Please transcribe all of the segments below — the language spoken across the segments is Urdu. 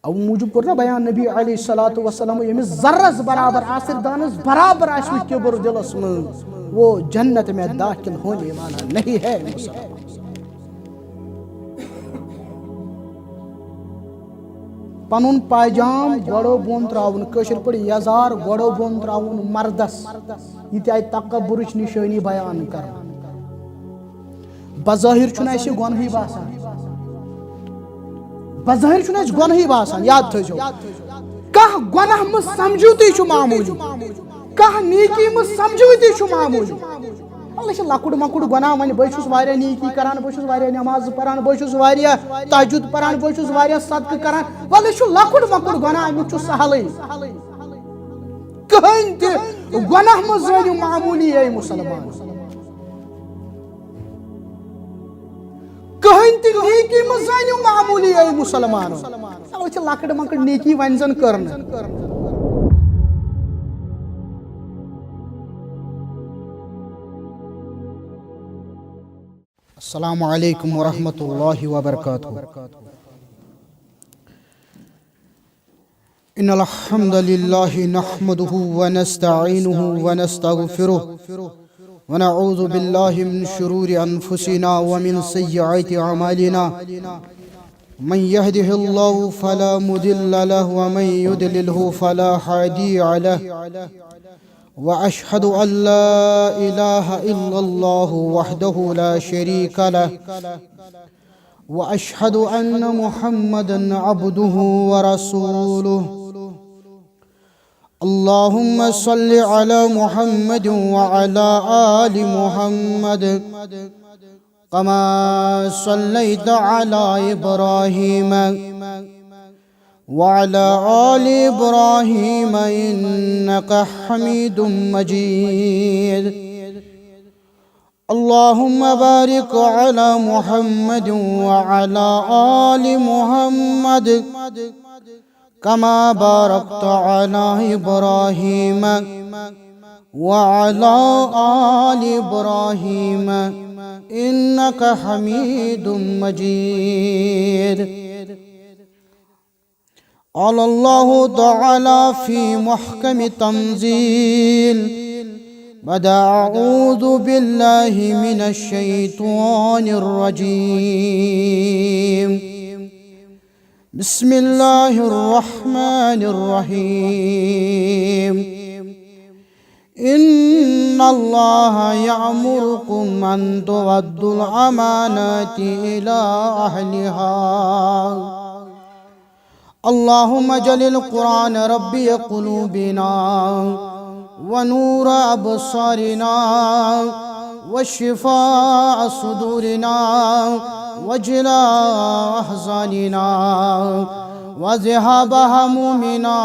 او موجود کرنا بیان نبی علیہ الصلوۃ والسلام یمس ذرس برابر آصر دانس برابر آسو کبر دلس من وہ جنت میں داخل ہونے والا نہیں ہے مسلمان. پنن پائجام گوڑو بون تراؤن کشر پڑ یزار گوڑو بون تراؤن مردس یہ تہ تکبرچ نشانی بیان کرنا. بظاہر چھُنہ اسہ گۄنہٕے باسان بظاہر چھُنہ اسہ گۄنہٕے باسان یاد تھٲیزیو کانٛہہ گۄناہ مہ سمجھو تُہۍ چھُ معموٗلی کانٛہہ نیکی مہ سمجھو تُہۍ چھُ معموٗلی اللہ چھُ لۄکُٹ مۄکُٹ گۄناہ وۄنۍ بہٕ چھُس واریاہ نیکی کران بہٕ چھُس واریاہ نماز پران بہٕ چھُس واریاہ تہجد پران بہٕ چھُس واریاہ صدقہٕ کران وَلہٕ یہِ چھُ لۄکُٹ مۄکُٹ گۄناہ امیُک چھُ سہلٕے کٕہٕنۍ تہِ گۄناہ مہ زٲنِو معموٗلی اے مُسلمان کہیں تہ نیکی مہ زٲنِو معموٗلی اے مُسلمان اللہ چھِ لۄکٕٹ مۄکٕٹ نیکی وۄنۍ زن کٔرنہٕ. السلام علیکم ورحمۃ اللہ وبرکاتہ. ان الحمد للہ نحمده ونستعینه ونستغفره ونعوذ باللہ من شرور انفسنا ومن سیئات اعمالنا من يهده الله فلا مضل له ومن يضلله فلا هادي له وأشهد أن لا إله إلا الله وحده لا شريك له وأشهد أن محمدا عبده ورسوله. اللهم صل على محمد وعلى آل محمد كما صليت على إبراهيم وعلى آل إبراهيم إنك حميد مجيد. اللهم بارك على محمد وعلى آل محمد كما باركت على إبراهيم وعلى آل إبراهيم إنك حميد مجيد. قال الله تعالى في محكم تنزيل بعد أعوذ بالله من الشيطان الرجيم بسم الله الرحمن الرحيم. إن الله يأمركم أن تؤدوا الأمانات إلى أهلها. اللهم اجعل القرآن ربي قلوبنا ونور أبصارنا وشفاء صدورنا وجلاء أحزاننا وذهاب همومنا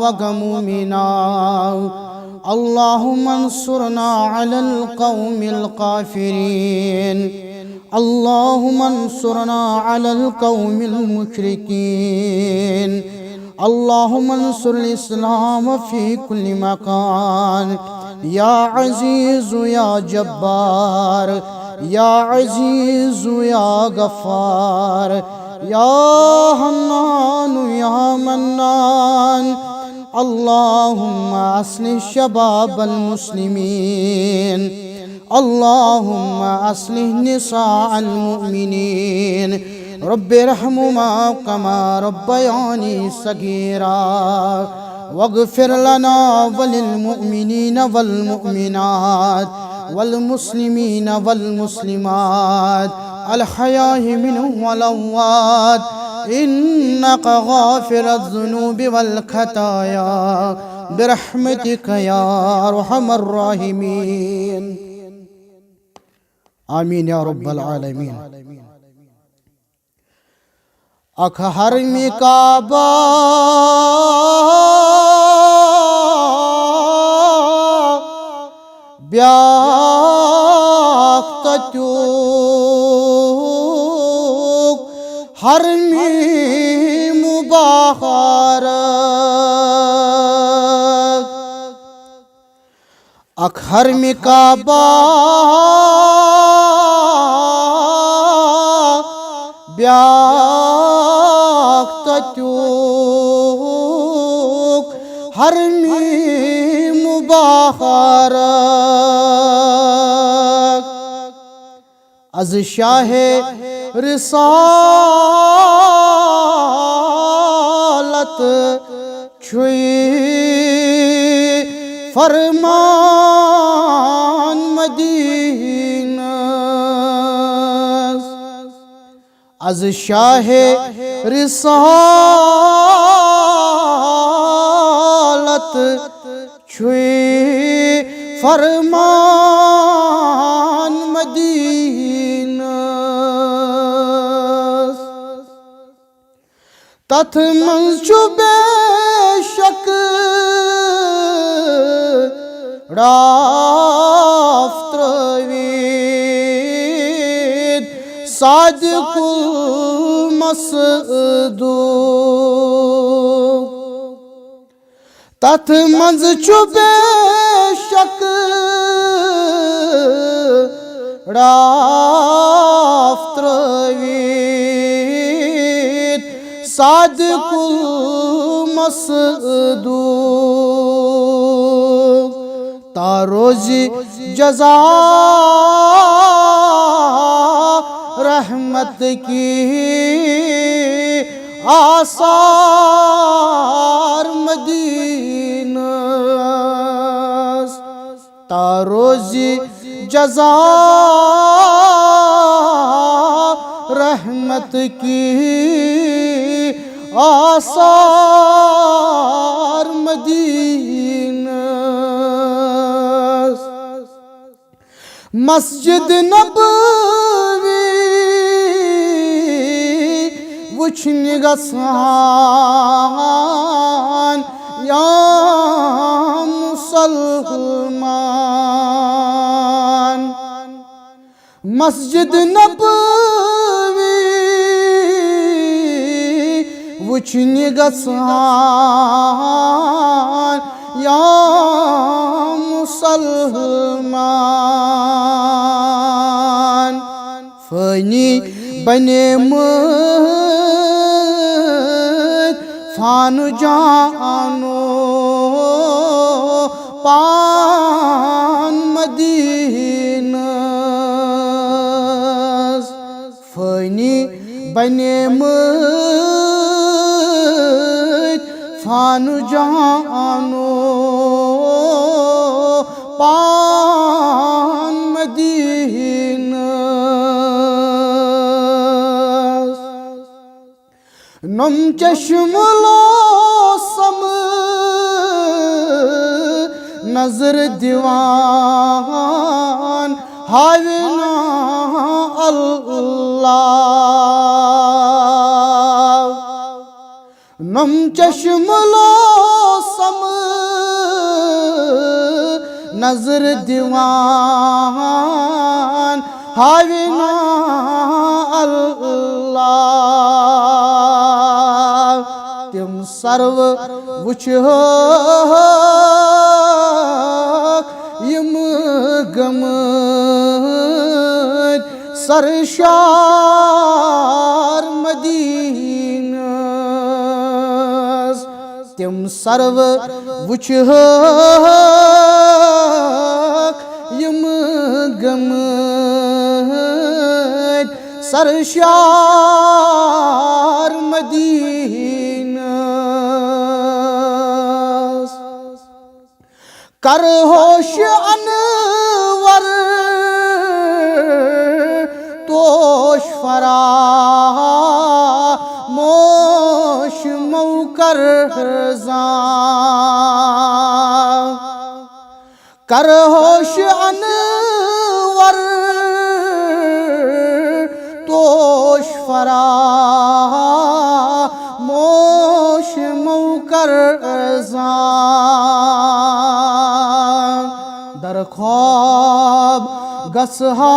وغمومنا. اللهم انصرنا على القوم الكافرين. اللهم انصرنا على القوم المشركين. اللهم انصر الإسلام في كل مكان يا عزيز يا جبار يا عزيز يا غفار يا حنان يا منان. اللهم أصلح شباب المسلمين. اللهم أصلح نساء المؤمنين. رب ارحمهما كما ربياني صغيرا واغفر لنا وللمؤمنين والمؤمنات والمسلمين والمسلمات الحياة منهم والأموات إنك غافر الذنوب والخطايا برحمتك يا أرحم الراحمين. آمين يا رب العالمين. اکھ حرم کعبہ بیاکھ تتیوک حرم مبارک. اکھ حرم کعبہ بیاکھ تتیوک حرمی مبارک از شاہ رسالت چھوئی فرمان مدینہ از شاہ رسالت چھوئی فرمان مدینہ تتھ منز چھو بے شک رافت روید صادق المصدوق تتھ منز چھو بے شک رافت روید صادق المصدوق تا روزی جزا رحمت کی آثار مدینہ تا روزی جزا رحمت کی آثار مدینہ مسجد نبوی وچھن گژھان یا مسلمان مسجد نبوی وچھن گژھان یا مسلمان فانی بنیمت فانو جانو پان مدینہ فانی بنیمت فانو جانو پان مدینہ نم چشم لوسم نظر دیوان ہاوینا اللہ نم چشم لوسم نظر دیوان ہاوینا اللہ تم سرو وچھک یم گمت سرشار مدینہ تم سرو وچھک یم گمت سرشار مدینہ کر ہوش انور توش فراموش موکر زان کر ہوش انور توش فراموش موکر زان در خواب گسہا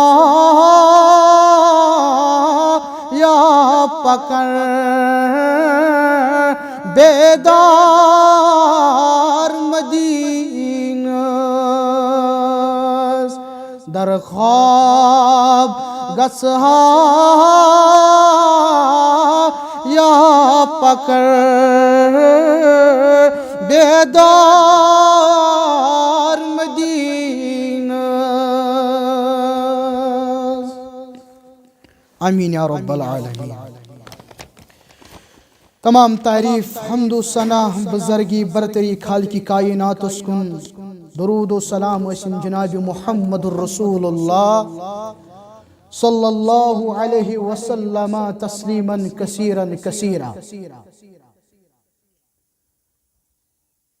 یا پکڑ بیدار مدینہ در خواب گسہا یا پکڑ بیدار مدینہ آمین یا رب العالمین تمام تعریف حمد و ثنا بزرگی برتری خالق کائنات اسکن درود و سلام اسم جناب محمد الرسول اللہ صلی اللہ علیہ وسلم تسلیما کثیرا کثیرا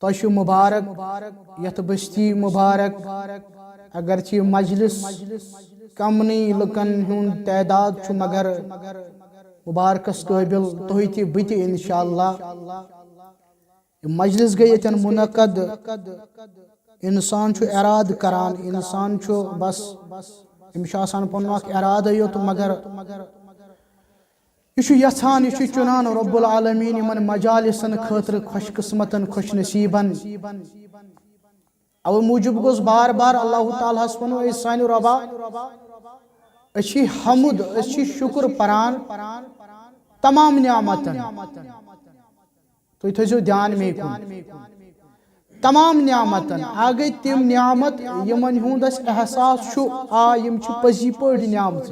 توشو مبارک یت بستی مبارک اگرچہ مجلس کمنی لکن ہن تعداد چھ مگر مبارکس قابل تہی تہ بت انشاءاللہ مجلس گئی یتن منعقد انسان چھ اراد کران انسان چھ بس امس آسان پن ارادہ یوت مگر یہ یژھان یہ چنان رب العالمین یمن مجالسن خاطر خوش قسمتن خوش نصیبن او موجب گوس بار بار اللہ تعالیٰ ہس ونو اے سانہ ربا اچھی حمد اچھی شکر پران تمام نعمتن تو تھزو دھیان میں کن تمام نعمتن آگئی تم نعمت یمن ہند اس احساس چھو یم چھ پزی پڑ نعمت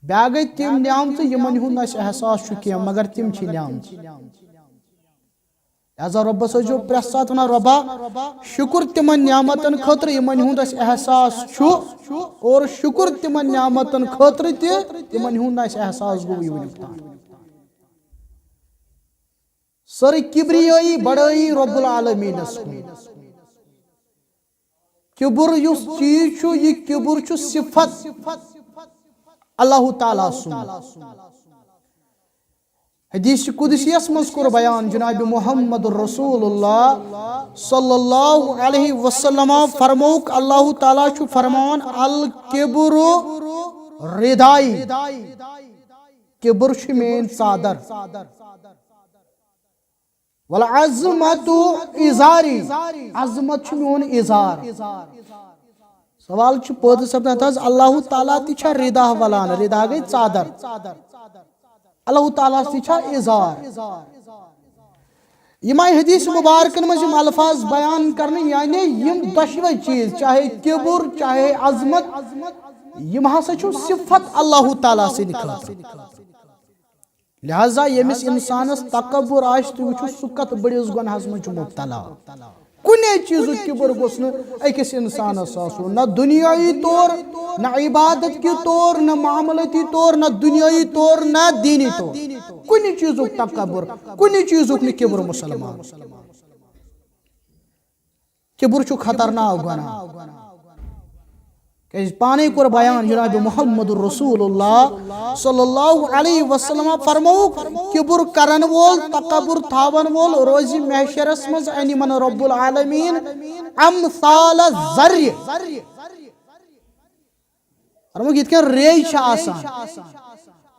بیاگئی تم نعمت یمن ہند اس احساس چھو کیا مگر تم چھ نعمت لہذا رب سجو پرسات ونا ربا شکر تمن نعمتن خاطر یمن ہند اس احساس چھو اور شکر تمن نعمتن خاطر تہ یمن ہند اس احساس گو ون سر کبریائی بڑائی رب العالمین کبر یس چیز چھو یہ کبر چھو صفت اللہ تعالیٰ سن حدیث قدسی اسمز کر بیان جناب محمد الرسول اللہ صلی اللہ علیہ وسلم فرموک اللہ تعالیٰ چھو فرمان الکبر ردائی کبر چھ مین صادر والعظمت ازاری عظمت چھ میون ازار سوال چھ پود سپدان تاز اللہ تعالیٰ تی چھا ردا ولان ردا گئی صادر اللہ تعالیٰ تی چھا ازار یمائی حدیث مبارکن مجھم الفاظ بیان کرنے یعنی یم دشوئی چیز چاہے کبر چاہے عظمت یم ہسا چھو صفت اللہ تعالیٰ سے نکلا لہذا یمس انسانس تکبر آش تو وچھو سکت بڑیس گناہس مجھ مبتلا کنے چیزو کبر گوسن اکس انسانس آسو نہ دنیای طور نہ عبادت کی طور نہ معاملتی طور نہ دنیای طور نہ دینی طور کنے چیزو تکبر کنے چیزو کبر مسلمان کبر چھو خطرناک گناہ کہ پانے کور بیان جناب محمد الرسول اللہ صلی اللہ علیہ وسلم فرموک کبر کرن وول تکبر تھاون وول روزی محشرس مز انی من رب العالمین امثال الذر فرموک یتکن ری چھ آسان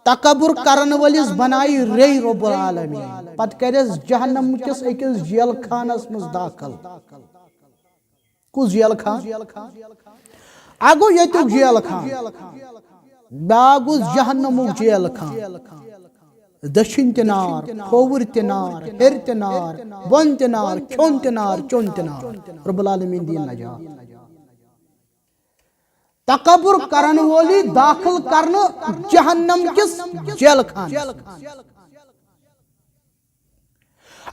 تکبر کرن وولس بنائی ری رب العالمین پت کرس جہنم کس اکس جیل خانس مز داخل کس جیل خان اگو یتک جیل خان باگو جہنمک جیل خان دشن تنار کھوور تنار ہر تنار بن تنار کھون تنار چون تنار رب العالمین دین نجات تکبر کرن وولی داخل کرن جہنم کس جیل خان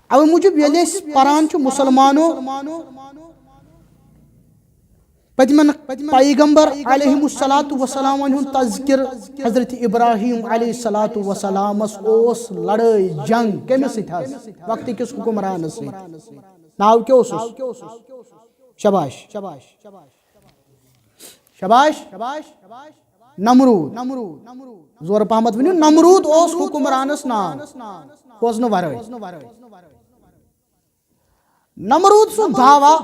او موجب یلی پران چھ مسلمانو پتمن پیغمبر علیہ السلام ون تذکر حضرت ابراہیم علیہ السلام اس لڑائی جنگ کمس وقت کس حکمران سی ناو کیا شباش شباش نمرود زور پہمت ونیو نمرود اس حکمرانس نام خوزن ورائے نمرود سن دعویٰ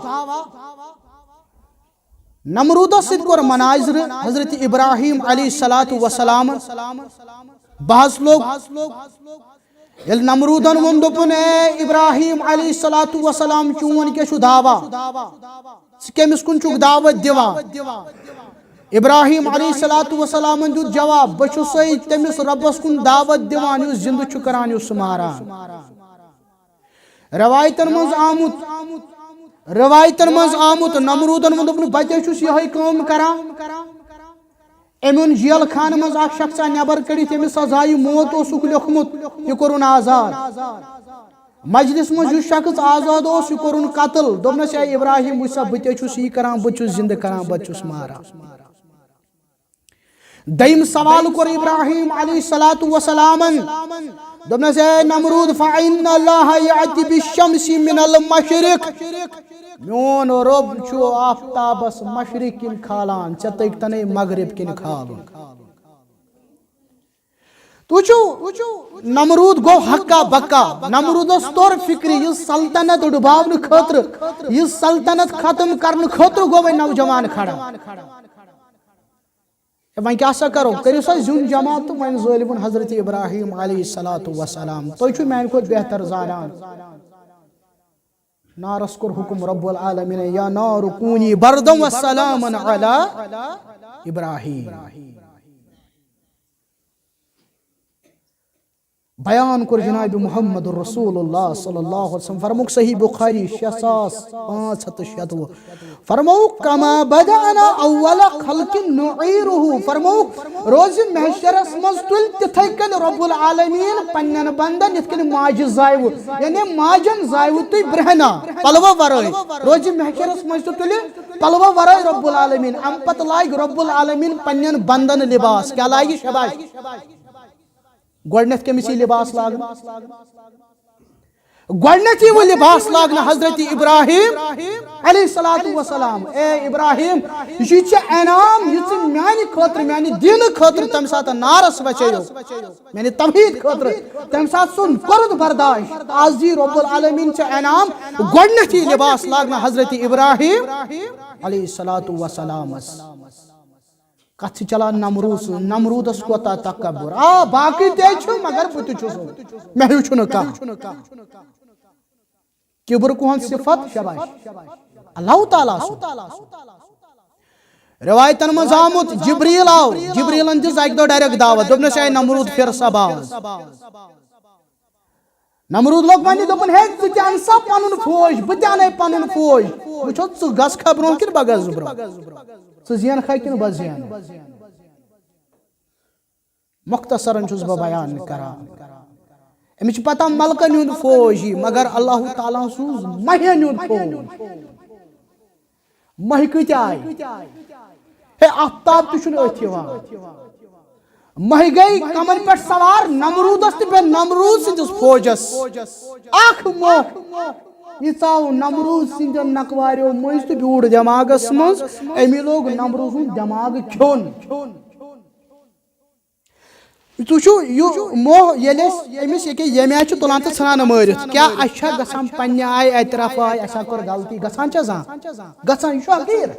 نمرودہ سید کور مناظر حضرت ابراہیم علیہ السلام بہت لوگ یل نمرودن ون دپن اے ابراہیم علیہ السلام چون کیا چھو دعویٰ کمس کن چھو دعوت دیوا ابراہیم علیہ السلام دیت جواب بچو سید تمس ربس کن دعوت دیوان یس زند چھو کران یس ماران روایتن مز آمت نمرودن وون بچے چھس یہ کام کران امن جیل خانہ مز اخ شخصا نبر کڑت امس سزائے موت اوسک لیوکھمت یہ کورن آزاد مجلس مز یس شخص آزاد اوس یہ کورن قتل دوپنس اے ابراہیم وچھ سا بہ چھس یہ کران بہ چھس زندہ کران بہ چھس ماران دیم سوال کور ابراہیم علیہ الصلوۃ والسلام دوپنس اے نمرود فإن اللہ یأتی بالشمس من المشرق میون رب چھو آفتابس مشرق کن کھالان ژے تگی تنے مغرب کن کھالن تو نمرود گو حقا بکا نمرودس طور فکری یہ سلطنت ڈباون خاطر یہ سلطنت ختم کرنے خاطر گو نوجوان کھڑا وۄنۍ کیٛاہ سا کرو کٔرِو سا زیُن جمع تہٕ وۄنۍ ظٲلمن حضرت ابراہیم علیہ الصلوۃ والسلام تُہۍ چھِو میانہِ کھۄتہٕ بہتر زانان نارس کوٚر حکم رب العالمین یا نار کونی بردم وسلاما علی ابراہیم بیان کر جناب محمد رسول اللہ صلی اللہ علیہ وسلم فرموک صحیح بخاری 6586 فرموک کما بدأنا اول خلق نعیرہ فرموک روز محشرس مز تل تتھے کن رب العالمین پنن بندن یت کن ماج زایو یعنی ماجن زایو تی برہنا پلو ورائے روز محشرس مز تل پلو ورائے رب العالمین ام پت لائگ رب العالمین پنن بندن لباس کیا لائگ شباش گوڑنیت کمیسی لباس لاگنا گوڑنیتی وہ لباس لاگنا حضرت ابراہیم علیہ السلام اے ابراہیم یہ چھے انعام یہ چھے میانی خاطر میانی دین خاطر تم ساتھ نارس بچیو میانی توحید خاطر تم ساتھ سن کرد برداشت آج دی رب العالمین چھے انعام گوڑنیتی لباس لاگنا حضرت ابراہیم علیہ السلام کت چلان نمرودس کوتا تکبر باقی تے چھو مگر بت چھو میں چھو کا کبر کون صفت شباش اللہ تعالیٰ سو روایتن من آمت جبریل آو جبریلن دس ایک دو ڈائریکٹ دعوت دوپنس اے نمرود پھر سباز نمرود لوگ ونی دوپن ہے ژٕ تہِ ان سا پنن فوج بہ تہِ انے پنن فوج وچھو ژٕ گژھ خبروں کن بگز ژٕ زین کھا کن بہ زین مختصرن چھس بہ بیان کران امچ پتہ ملکن ہند فوج مگر اللہ تعالیٰ سوز مہین ہند فوج مہ کت آئی ہے آفتاب تہ چھُنہٕ أتھۍ یِوان مہ گئی کمن پہ سوار نمرودس تہ نمرود سندس فوجس اخ موہ یہ ژاو نمرود سندین نقواریو مز تو بیوٗٹھ دٮ۪ماغس مز امی لوگ نمرود سُنٛد دٮ۪ماغ کھیوٚن تُہۍ یہ موہ ییٚلہِ أمِس ییٚکیٛاہ ییٚمہِ آیہِ چھُ تُلان تہٕ ژھٕنان مٲرِتھ کیٛاہ اَسہِ چھا گژھان پننہِ آیہِ اعتراف آیہِ اَسہِ کٔر غلطی گژھان چھا زانٛہہ گژھان یہِ چھُ حقیٖر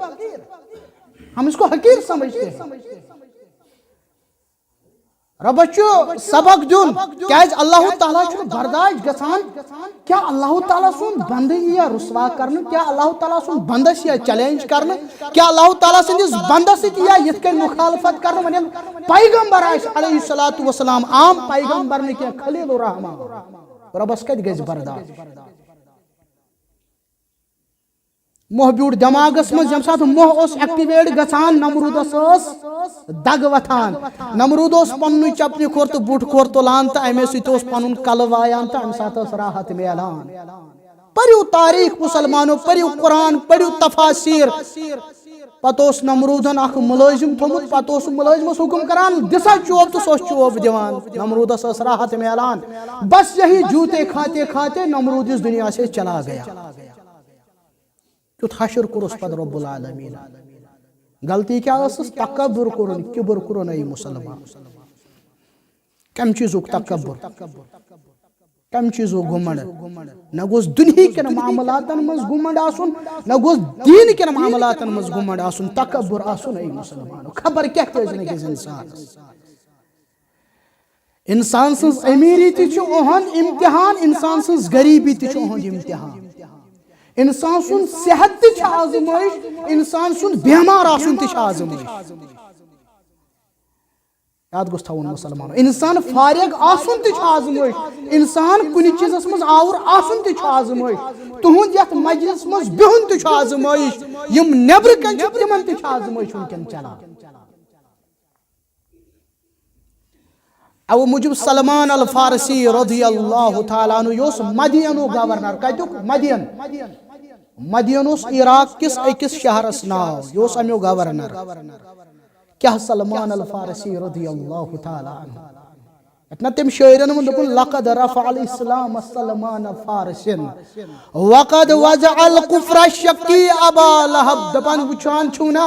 ہم اس کو حقیٖر سمجھتے ہیں ربس چھُ سبق دیُن کیٛازِ اللہ تعالیٰ چھُنہٕ برداشت گژھان کیا اللہ تعالیٰ سُنٛد بنٛدٕ یِیا رسوا کرنہٕ کیا اللہ تعالیٰ سُنٛد بنٛدس یِیا چیلنج کرنہٕ کیا اللہ تعالیٰ سٕنٛدِس بنٛدس سۭتۍ یِیا یِتھ کٔنۍ مخالفت کرنہٕ وۄنۍ ییٚلہِ پیغمبر آسہِ علیہ الصلوۃ والسلام عام پیغمبر نہٕ کینٛہہ خلیل الرحمان ربس کتہِ گژھِ برداشت موہ بیوٗٹھ دٮ۪ماغس منٛز ییٚمہِ ساتہٕ موہ اوس ایکٹِویٹ گژھان نمرودس ٲس دگ وتھان نمرود اوس پننُے چپنہِ کھور تہٕ بُٹھ کھور تُلان تہٕ امے سۭتۍ اوس پنُن کلہٕ وایان تہٕ امہِ ساتہٕ ٲس راحت میلان پٔرِو تاریخ مسلمانو پٔرِو قرآن پٔرِو تفاسیٖر پتہٕ اوس نمرودن اکھ مُلٲزِم تھوٚمُت پتہٕ اوس مُلٲزمس حُکم کران دِسا چوب تہٕ سُہ اوس چوب دِوان نمرودس ٲس راحت میلان بس یہی جوتے کھاتے کھاتے نمرود اس دنیا سے چلا گیا تیُتھ حشر کوٚرُس پتہٕ رب العالمین غلطی کیا ٲسٕس تکبر کوٚرُن کِبر کوٚرُن اے مسلمان کمہِ چیٖزُک تکبر کمہِ چیٖزُک گُمنڈ نہ گوٚژھ دُنہِکٮ۪ن معاملاتن منٛز گُمنڈ آسُن نہ گوٚژھ دیٖن کٮ۪ن معاملاتن منٛز گُمنڈ آسُن تکبر آسُن اے مسلمانو خبر کیٛاہ تہِ ٲسِن أکِس انسانس انسان سٕنٛز امیٖری تہِ چھُ اُہُنٛد امتحان انسان سٕنٛز غریٖبی تہِ چھُ اُہُنٛد امتحان انسان سُنٛد صحت تہِ چھِ آزمٲیش انسان سُنٛد بیمار آسُن تہِ چھِ آزمٲیش یاد گوٚژھ تھاوُن مُسلمانو اِنسان فارغ آسُن تہِ چھُ آزمٲیش اِنسان کُنہِ چیٖزس منٛز آوُر آسُن تہِ چھُ آزمٲیش تُہُنٛد یتھ مجلِسس منٛز بِہُن تہِ چھُ آزمٲیش یِم نیٚبرٕ کنہِ چھِ تِمن تہِ چھِ آزمٲیش وٕنکٮ۪ن چلان اوٕ موٗجوٗب سلمان الفارسی رضی اللہ تعالیٰ عنہ یہِ اوس مدینُک گورنر کتیُک مدین اوس عراق کِس أکِس شہرس ناو یہِ اوس امیُک گورنر کیٛاہ سلمان الفارسی رضی اللہ تعالیٰ عنہ اتنا تم شاعرن من دپن لقد رفع الاسلام سلمان فارس وقد وضع الكفر الشقي ابا لہب دپان وچھان چھونا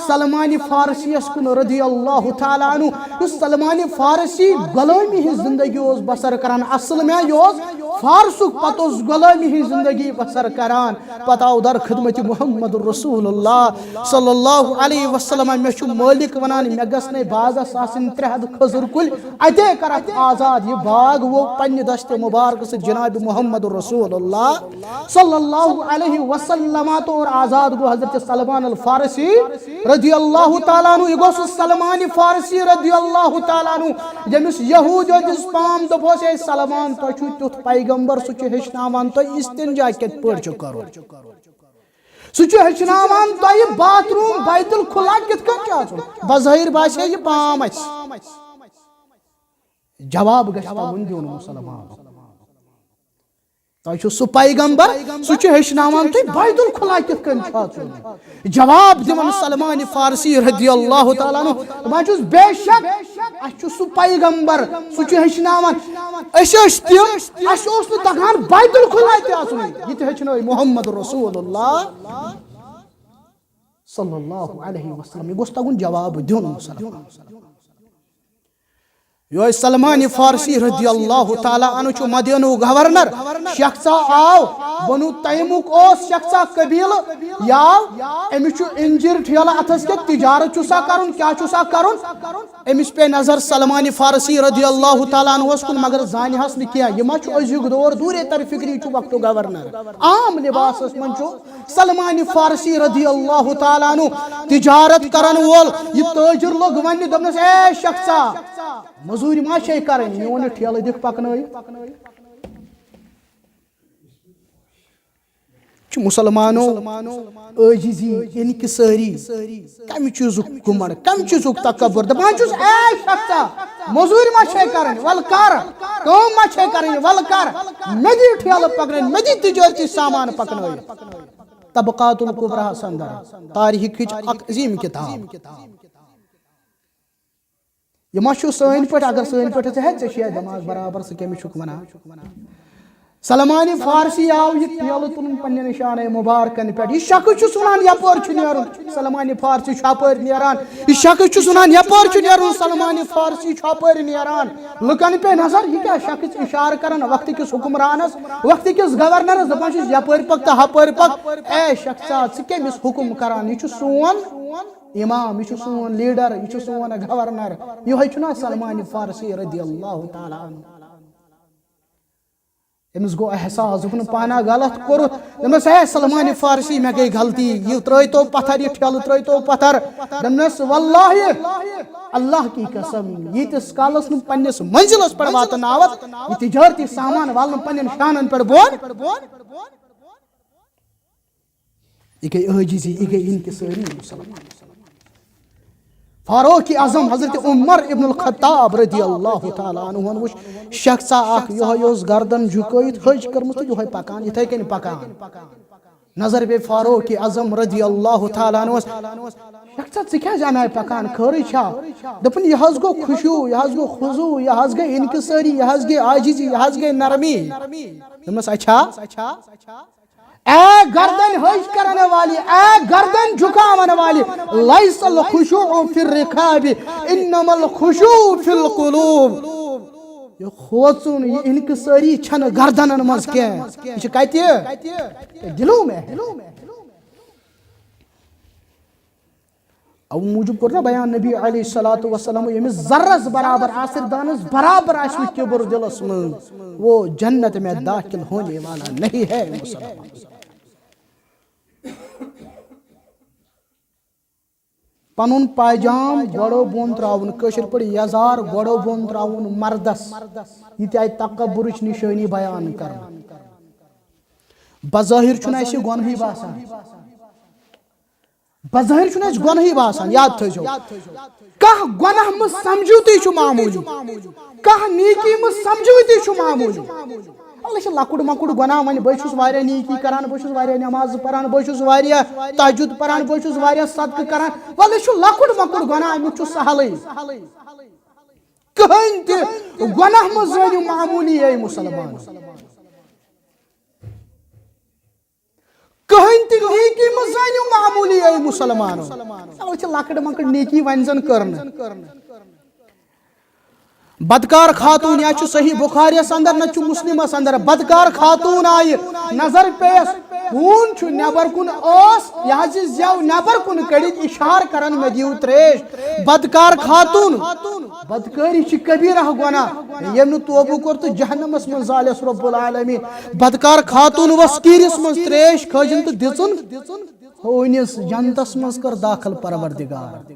سلمان فارسی اس کن رضی اللہ تعالیٰ عنہ اس سلمان فارسی غلامی ہی زندگی اوس بسر کران اصل میں یہ فارسک پتہ اوس غلامی ہی زندگی بسر کران پتہ آو در خدمت محمد رسول اللہ صلی اللہ علیہ وسلم مے چھُ مالک ونان مے گژھنے باغس آسن 300 کھٔزٕر کُلۍ اتے کرکھ آزاد یہ باغ وہ پنہ دشت مبارک سے جناب محمد رسول اللہ صلی اللہ علیہ وسلم تو اور آزاد گو حضرت سلمان الفارسی رضی اللہ تعالیٰ عنہ یہ گو سلمان فارسی رضی اللہ تعالیٰ عنہ یمس یہود دس پام دپوس اے سلمان تو چھو تیُتھ پیغمبر سُہ چھُ ہیٚچھناوان تو استنجا کِتھ پٲٹھۍ چھُ کرُن سُہ چھُ ہیٚچھناوان تۄہہِ باتھ روٗم بیت الخلا کِتھ کٔنۍ چھُ آسُن بظٲہِر باسے یہِ پام اَسہِ جواب گژھِ تھاوُن دیُن مُسلمان تۄہہِ چھُ سُہ پیغمبر سُہ چھُ ہیٚچھناوان تُہۍ بیت الخلا کِتھ کٔنۍ چھُ اژُن جواب دِوان سلمان فارسی رضی اللہ تعالیٰ عنہ دپان چھُس بے شک اَسہِ چھُ سُہ پیغمبر سُہ چھُ ہیٚچھناوان أسۍ ٲسۍ تِم اَسہِ اوس نہٕ تگان بیت الخلا تہِ اژُن یہِ تہِ ہیٚچھنٲے محمد رسول اللہ صلی اللہ علیہ وسلم یہِ گوٚژھ تگُن جواب دیُن مُسلمان یہ سلمان فارسی رضی اللہ تعالیٰ عنہ چھُ مدینُک گورنر شخصا آو بنو تیمُک اوس شخصا قبیل یاو أمِس چھُ انجیر ٹھیلہٕ اتھس کیٛاہ تجارت چھُ سا کرُن کیٛاہ چھُ سا کرُن أمِس پے نظر سلمان فارسی رضی اللہ تعالیٰ عنہس کُن مگر زانہس نہٕ کینٛہہ یہِ ما چھُ أزیُک دور دوٗرے تر فکری چھُ وقتُک گورنر عام لباسس منٛز چھُ سلمان فارسی رضی اللہ تعالیٰ عنہ تجارت کرن وول یہِ تٲجر لوگ وننہِ دوٚپنس اے شخصا مزوٗرۍ ما چھے کرٕنۍ میون یہِ ٹھیلہٕ دِکھ پکنٲیِتھ چھُ مُسلمانو عٲجزی انکسٲری کمہِ چیٖزُک گُمنڈ کمہِ چیٖزُک تکبر دپان چھُس اے شخصا مزوٗرۍ ما چھے کرٕنۍ ول کر کٲم ما چھے کرٕنۍ ول کر مےٚ دِ ٹھیلہٕ پکنٲیِتھ مےٚ دِ تجٲرتی سامان پکنٲیِتھ طبقات الکبرا سندر تاریخٕچ اکھ عظیٖم کِتاب یہ ما چھُ سٲنۍ پٲٹھۍ اگر سٲنۍ پٲٹھۍ ژٕ ہیٚکھ ژےٚ چھُیا دٮ۪ماغ برابر ژٕ کٔمِس چھُکھ ونان سلمان فارسی آو یہِ ٹھیلہٕ تُلُن پننہِ نشانے مُبارکن پٮ۪ٹھ یہِ شخص چھُس ونان یپٲرۍ چھُ نیرُن سلمان فارسی چھُ اپٲرۍ نیران یہِ شخص چھُس ونان یپٲرۍ چھُ نیرُن سلمان فارسی چھُ اپٲرۍ نیران لُکن پے نظر یہِ کیٛاہ شخص اشارٕ کران وقتہٕ کِس حُکمرانس وقتہٕ کِس گورنرس دپان چھُس یپٲرۍ پک تہٕ ہپٲرۍ پک اے شخصا ژٕ کٔمِس حُکم کران یہِ چھُ سون امام یہ سون لیڈر یہ سون گورنر یہ چھُنا سلمان فارسی رضی اللہ تعالیٰ عنہ امس گو احساس دپن پانا غلط کورُتھ دپنس اے سلمان فارسی مے گئی غلطی یہ ترٲیتو پتھر یہ ٹھیلہٕ ترٲیتو پتھر دپنس واللہ اللہ کی قسم ییٖتِس کالس نہٕ پننس منزلس پٮ۪ٹھ واتناوت یہ تجارتی سامان والنہٕ پننٮ۪ن شانن پٮ۪ٹھ بۄن یہ گئی عٲجزی یہ گئی انکسٲری مسلمان فاروق اعظم حضرت عمر ابن الخطاب رضی اللہ تعالیٰ عنہ وچھ شخصا اکھ یہ اوس گردن جھُکٲیِتھ حج کٔرمٕژ تہٕ یہے پکان یِتھے کٔنۍ پکان نظر پے فاروق اعظم رضی اللہ تعالیٰ عنہ شخصا ژٕ کیٛازِ اناے پکان خٲرٕے چھا دوٚپُن یہِ حظ گوٚو خُشوٗع یہِ حظ گوٚو خضوٗع یہِ حظ گٔے انکسٲری یہِ حظ گٔے عاجزی یہِ حظ گٔے نرمی دوٚپمس اچھا اے گردن حج کرنے والی اے گردن جھکانے والی لیس الخشوع فی الرکاب انما الخشوع فی القلوب یہ کھوژُن یہ انکساری چھنہ گردنن منٛز کینٛہہ یہ چھُ کتہِ دلو میں او موجوب کوٚر نا بیان نبی علیہ الصلوۃ والسلام ییٚمِس ذرس برابر آسر دانس برابر آسہِ نہٕ کِبُر دلس منٛز وہ جنت میں داخل ہونے والا نہیں ہے مسلمان پنن پاجام گوڑو بون تراؤن کشر پڑ یزار گوڑو بون تراؤن مردس یہ تہ تکبرچ نشانی بیان کرنا بظاہر چھُنہٕ اَسہِ گۄنہٕے باسان بظاہر چھُنہٕ اَسہِ گۄنہٕے باسان یاد تھٲیزیو کانٛہہ گۄناہ مہ سمجھو تُہۍ چھُ معموٗلی کانٛہہ نیکی مہ سمجھو تُہۍ چھُ معموٗلی اللہ چھُ لۄکُٹ مۄکُٹ گۄناہ وۄنۍ بہٕ چھُس واریاہ نیکی کران بہٕ چھُس واریاہ نٮ۪ماز پران بہٕ چھُس واریاہ تہجد پران بہٕ چھُس واریاہ صدقہٕ کران وَلہٕ یہِ چھُ لۄکُٹ مۄکُٹ گۄناہ امیُک چھُ سہلٕے کٕہٕنۍ تہِ گۄناہ مہ زٲنِو معموٗلی اے مُسلمان کٕہٕنۍ تہِ نیکی مہ زٲنِو معموٗلی اے مُسلمان اوے چھِ لۄکٕٹ مۄکٕٹ نیکی وۄنۍ زن کٔر نہٕ بدکار خاتون یا چھُ صحیح بخاریس اندر نہ چھُ مسلمس اندر بدکار خاتون آیہِ نظر پیس ہوٗن چھُ نٮ۪بر کُن ٲس یہِ حظ یہِ زٮ۪و نٮ۪بر کُن کٔڑِتھ اِشارٕ کران مےٚ دِیِو تریش بدکار خاتون بدکٲری چھِ کبیٖرہ گۄناہ ییٚمۍ نہٕ توبہٕ کوٚر تہٕ جہنمس منٛز زالٮ۪س رۄب العالمیٖن بدکار خاتون ؤژھ کیٖرِس منٛز تریش کھٲجِن تہٕ دِژٕن ہوٗنِس جنتس منٛز کٔر داخل پروردگار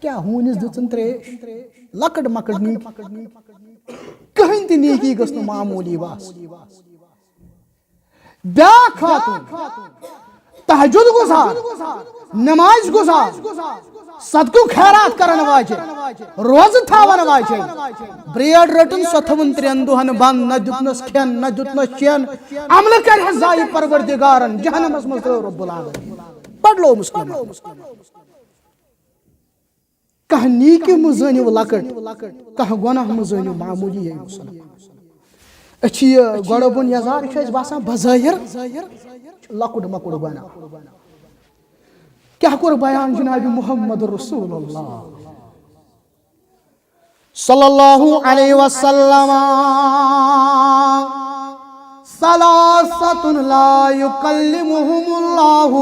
کیا ہوٗنِس دِژٕن تریش لۄکٕٹ مۄکٕٹ نیکی کٕہٕنۍ تہِ نیکی گٔژھ نہٕ معموٗلی باسٕنۍ بیٛاکھ خاتون تہجد گُزار نماز گُزار صدقہٕ خیرات کرن واجیٚنۍ روزٕ تھاون واجیٚنۍ برٛیڈ رٔٹٕن سۄ تھٲوٕن 3 دۄہن بنٛد نہ دیُتنس کھٮ۪ن نہ دیُتنس چٮ۪ن عملہٕ کرِہس ضایہِ پروردگارن جہنمس منٛز ترٛٲو رۄب العالمیٖن پڑلو مُسلمان کانٛہہ نیکی مہ زٲنِو لۄکٕٹ کانٛہہ گۄناہ مہ زٲنِو معموٗلی اے مُسلمان أسۍ چھِ یہِ گۄڈٕ بۄن یزار یہِ چھُ اَسہِ باسان بظٲہر لۄکُٹ مۄکُٹ گۄناہ کیٛاہ کوٚر بیان جناب محمد رسول اللہ صلی اللہ علیہ وسلم ثلاثۃ لا یکلمہم اللہ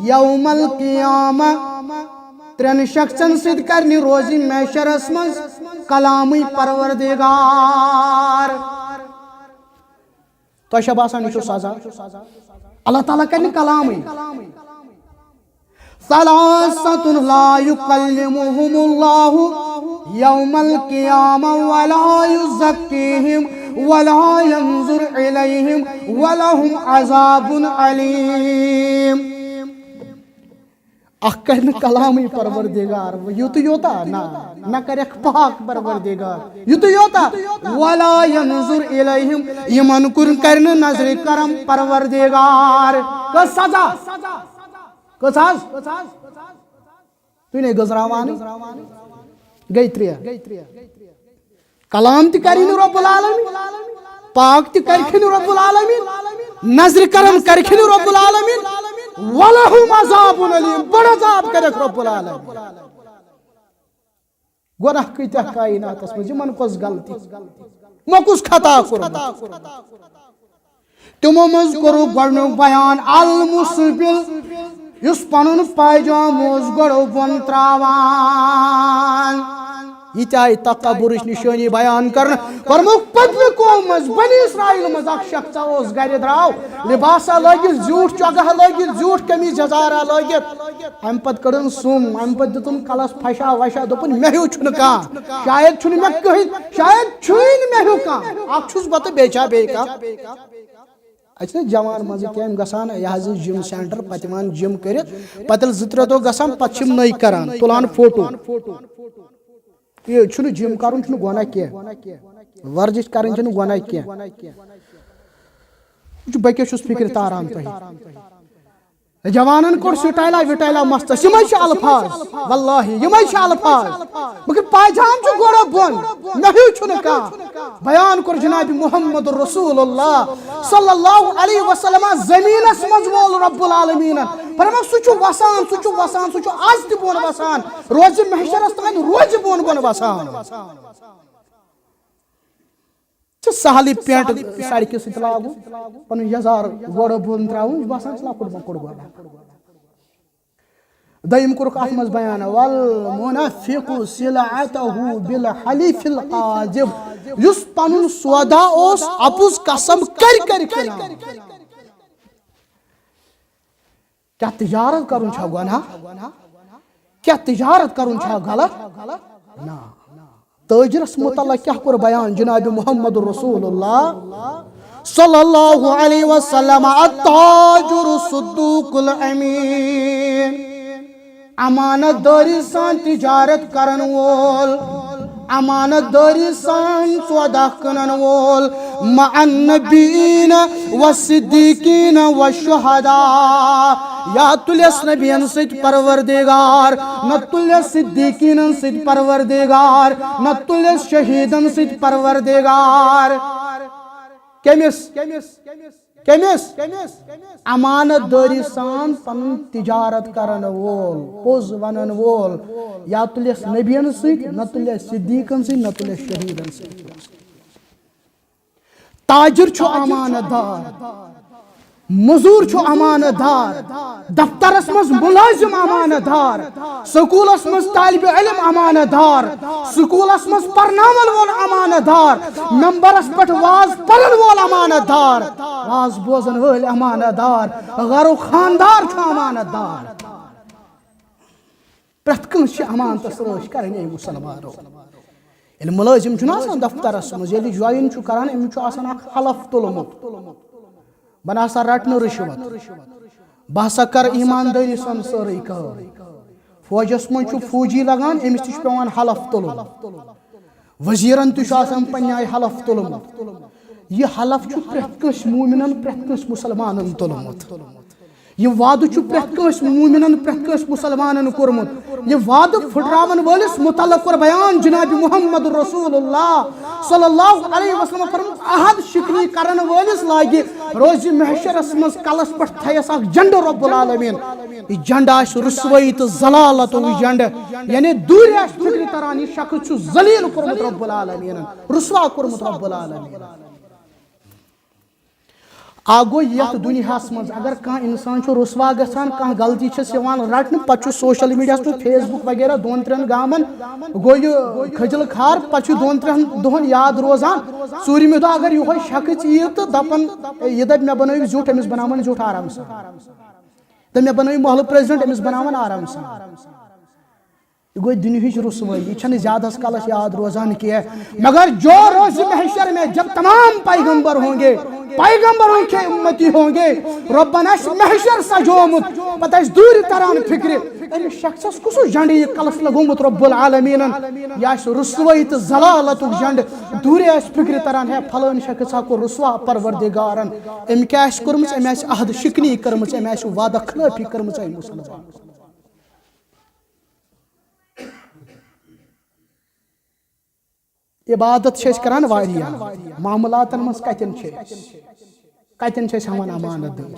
یوم القیامہ 3 شخصن سۭتۍ کرنہِ روزِ محشرس منٛز کلامٕے پروردگار تۄہہِ چھا باسان یہِ چھُ سزا اللہ تعالیٰ کرِ نہٕ کلامٕے ثلاثۃ لا یکلمہم اللہ یوم القیامہ ولا یزکیہم ولا ینظر الیہم ولہم عذاب علیم اکھ کرِ نہٕ کلامٕے پروردگار یُتُے یوتا نہ کریکھ پاک پروردگار یُتُے یوتا ولا ینظر الیہم یِمن کُن کرِ نہٕ نظرِ کرم پروردگار کٔژ سزا کٔژ حظ تُہۍ نے گٔژھراوانٕے گٔے 3 کلام تہِ کرِ نہٕ رۄب العالمیٖن پاک تہِ کرکھِ نہٕ رۄب العالمیٖن نظرِ کرم کرکھِ نہٕ رۄب العالمیٖن وَلَهُمْ عَذَابٌ عَلِيمٌ بڑٕ عذاب کریکھ رۄب العالمیٖن گۄناہ کۭتیاہ کایناتس منٛز یِمن کۄس غلطی یِمو کُس خطا کوٚرمُت تِمو منٛز کوٚرُکھ گۄڈٕنیُک بیان المُسبِل یُس پنُن پاجام اوس گۄڈو بۄن تراوان یہ تہِ آیہِ تکبرٕچ نِشٲنی بیان کرنہٕ کوٚرمُکھ پٔتمہِ قومہٕ منٛز بنی اسرائیل منٛز اکھ شخصا اوس گرِ درٛاو لباسا لٲگِتھ زیوٗٹھ چۄگہا لٲگِتھ زیوٗٹھ قمیٖض یزارا لٲگِتھ امہِ پتہٕ کٔڑٕن سُم امہِ پتہٕ دِتُن کلس پھشا وشا دوٚپُن مےٚ ہیوٗ چھُنہٕ کانٛہہ شاید چھُنہٕ مےٚ کٕہٕنۍ شاید چھُے نہٕ مےٚ ہیوٗ کانٛہہ اکھ چھُس بہٕ تہٕ بیٚیہِ چھا بیٚیہِ کانٛہہ اَتہِ چھِنہ جوان منٛزٕ کیٚنٛہہ گژھان یہِ حظ یہِ جِم سینٹر پتہٕ یِوان جِم کٔرِتھ پتہٕ ییٚلہِ 2-3 دۄہ گژھان پتہٕ چھِ یِم نٔے کران تُلان فوٹو یہ چھُنہٕ جِم کرُن چھُنہٕ گۄناہ کینٛہہ ورزش کرٕنۍ چھنہٕ گۄناہ کینٛہہ بہٕ کیٛاہ چھُس فِکرِ تاران تۄہہِ جوانن کوٚر سٹایلا وٹایلا مستس یِمے چھِ الفاظ واللہ یِمے چھِ الفاظ مگر پاجام چھُ گۄڈٕ بۄن مےٚ ہیوٗ چھُنہٕ کانٛہہ بیان کوٚر جناب محمد رسول اللہ صلی اللہ علیہ وسلم زمیٖنس منٛز وول رۄب العالمیٖنن فرمووُکھ سُہ چھُ وسان سُہ چھُ وسان سُہ چھُ آز تہِ بۄن وسان روزِ محشرس تانۍ روزِ بۄن بۄن وسان چھِ سہلٕے پینٹ سڑکہِ سۭتۍ لاگُن پنُن یزار گۄڈٕ بۄن تراوُن یہِ باسان چھُ لۄکُٹ مۄکُٹ گۄڈٕ دوٚیِم کوٚرُکھ اتھ منٛز بیان والمنفق سلعته بالحلف القاذب یُس پنُن سودا اوس اپُز قسم کرِ کٕنان کیٛاہ تجارت کرُن چھا گۄناہ کیا تجارت کرن چھا غلط نا تاجرس متعلق کیا کر بیان جناب محمد رسول اللہ صلی اللہ علیہ وسلم التاجر الصدوق الامین امانت داری سان تجارت کرن وول امانت داری سان سودا کنن وول مع النبیین والصدیقین والشہداء یا تلیس نبیین سید پروردگار نہ تلیس صدیقین سید پروردگار نہ تلیس شہیدن سید پروردگار کمس امانت داری سان پن تجارت کرن وول پوز ونن وول یا تلیس نبیین سید نہ تلیس صدیقن سید نہ تلیس شہیدن سید تاجر چھو امانت دار مزور چھو امانت دار دفترس مز ملازم امانت دار سکولس مز طالب علم امانت دار سکولس مز پرناون وول امانت دار ممبرس پٹ واز پرن وول امانت دار واز بوزن وول امانت دار غیر و خاندار چھو امانت دار پرت کنس چھ امانتس رٲچھ کرن اے مسلمانو ییٚلہِ ملٲزم چھُنہ آسان دفترس مز ییٚلہِ جوین چھُ کران أمِس چھُ آسان اکھ حلف تُلمُت بہ نسا رٹنہٕ رشوت بہ ہسا کر ایماندٲری سان سٲرٕے کٲم فوجس منٛز چھُ فوجی لگان أمِس تہِ چھُ پیوان حلف تُلُن وزیرن تہِ چھُ آسان پننہِ آیہِ حلف تُلمُت یہ حلف چھُ پرٛٮ۪تھ کٲنٛسہِ موٗمِنن پرٛٮ۪تھ کٲنٛسہِ مُسلمانن تُلمُت یہ وعدٕ چھُ پرٛٮ۪تھ کٲنٛسہِ موٗمِنن پرٛٮ۪تھ کٲنٛسہِ مُسلمانن کوٚرمُت یہ وعدٕ پھٕٹراون وٲلِس متعلق کوٚر بیان جناب محمد رسول اللہ صلی اللہ علیہ وسلم فرموت عہد شکنی کرن وٲلِس لاگہِ روزِ محشرس منٛز کلس پٮ۪ٹھ تھایس اکھ جنڈٕ رب العالمین یہ جنڈٕ آسہِ رسوٲیی تہٕ ضلالتُک یہ جنڈٕ یعنی دوٗرِ آسہِ فِکرِ تران یہ شخص چھُ ذلیٖل کوٚرمُت رب العالمیٖنن رسوا کوٚرمُت رب العالمیٖنن آگو یتھ دنیاہس مز اگر کانٛہہ انسان چھُ رسوا گژھان کانٛہہ غلطی چھس یوان رٹنہٕ پتہٕ چھُ سوشل میڈیاہس پٮ۪ٹھ فیس بک وغیرہ دۄن ترٛٮ۪ن گامن گوٚو یہِ کھٔجل کھار پتہٕ چھُ دۄن ترٛٮ۪ن دۄہن یاد روزان ژوٗرمہِ دۄہ اگر یِہوے شخص یی تہٕ دپان یہِ دپہِ مےٚ بنٲیِو زیُٹھ أمِس بناوان زیُٹھ آرام سان تہٕ مےٚ بنٲیِو محلہٕ پریزڈنٹ أمِس بناوان آرام سان یہ گوٚو دُنہِچ رسوٲیی یہ چھنہٕ زیادہس کالس یاد روزان کینٛہہ مگر جو روز محشر میں جب تمام پیغمبر ہوں گے پیغمبروں کے امتی ہوں گے ربن آسہِ محشر سجومُت پتہٕ آسہِ دوٗرِ تران فکرِ أمِس شخصس کُس جنڈٕ یہِ کلس لگومُت رب العالمیٖنن یہِ آسہِ رسوٲیی تہٕ ضلالتُک جنڈٕ دوٗرِ آسہِ فکرِ تران ہے پھلٲنۍ شخص ہا کوٚر رسوا پروردگارن أمۍ کیٛاہ آسہِ کوٚرمٕژ أمۍ آسہِ عہد شکنی کٔرمٕژ أمۍ آسہِ وعدٕ خلٲفی کٔرمٕژ أمۍ مُسلمان عبادت چھِ أسۍ کران واریاہ معاملاتن منٛز کتٮ۪ن چھِ أسۍ ہاوان امانت دٲری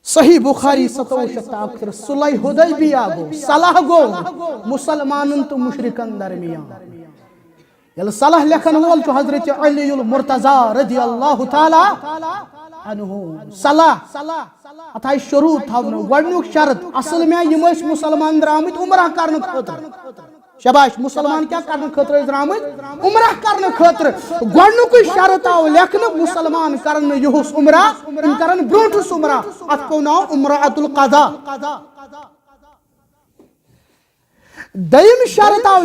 صحیح بخاری 738 صلح حدیبیہ گوٚو صلح گوٚو مسلمانن تہٕ مشرکن درمیان ییٚلہِ صلح لیکھن وول چھُ حضرت علی المرتضیٰ رضی اللہ تعالیٰ عنہ صلح اتھ آیہِ شروٗط تھاونہٕ گۄڈنیُک شرط اصل میں یِم ٲسۍ مُسلمان درٛامٕتۍ عمرہ کرنہٕ خٲطرٕ شباش مسلمان کیا کرنے خاطر درامت عمرہ کرنے خاطر گۄڈنیُکُے شرط آو لیکھنہٕ مسلمان کرن یہُس عمرہ یِم کرن برونٹھس عمرہ اتھ پیوٚو ناو عمرۃ القضا دٔیِم شرط آو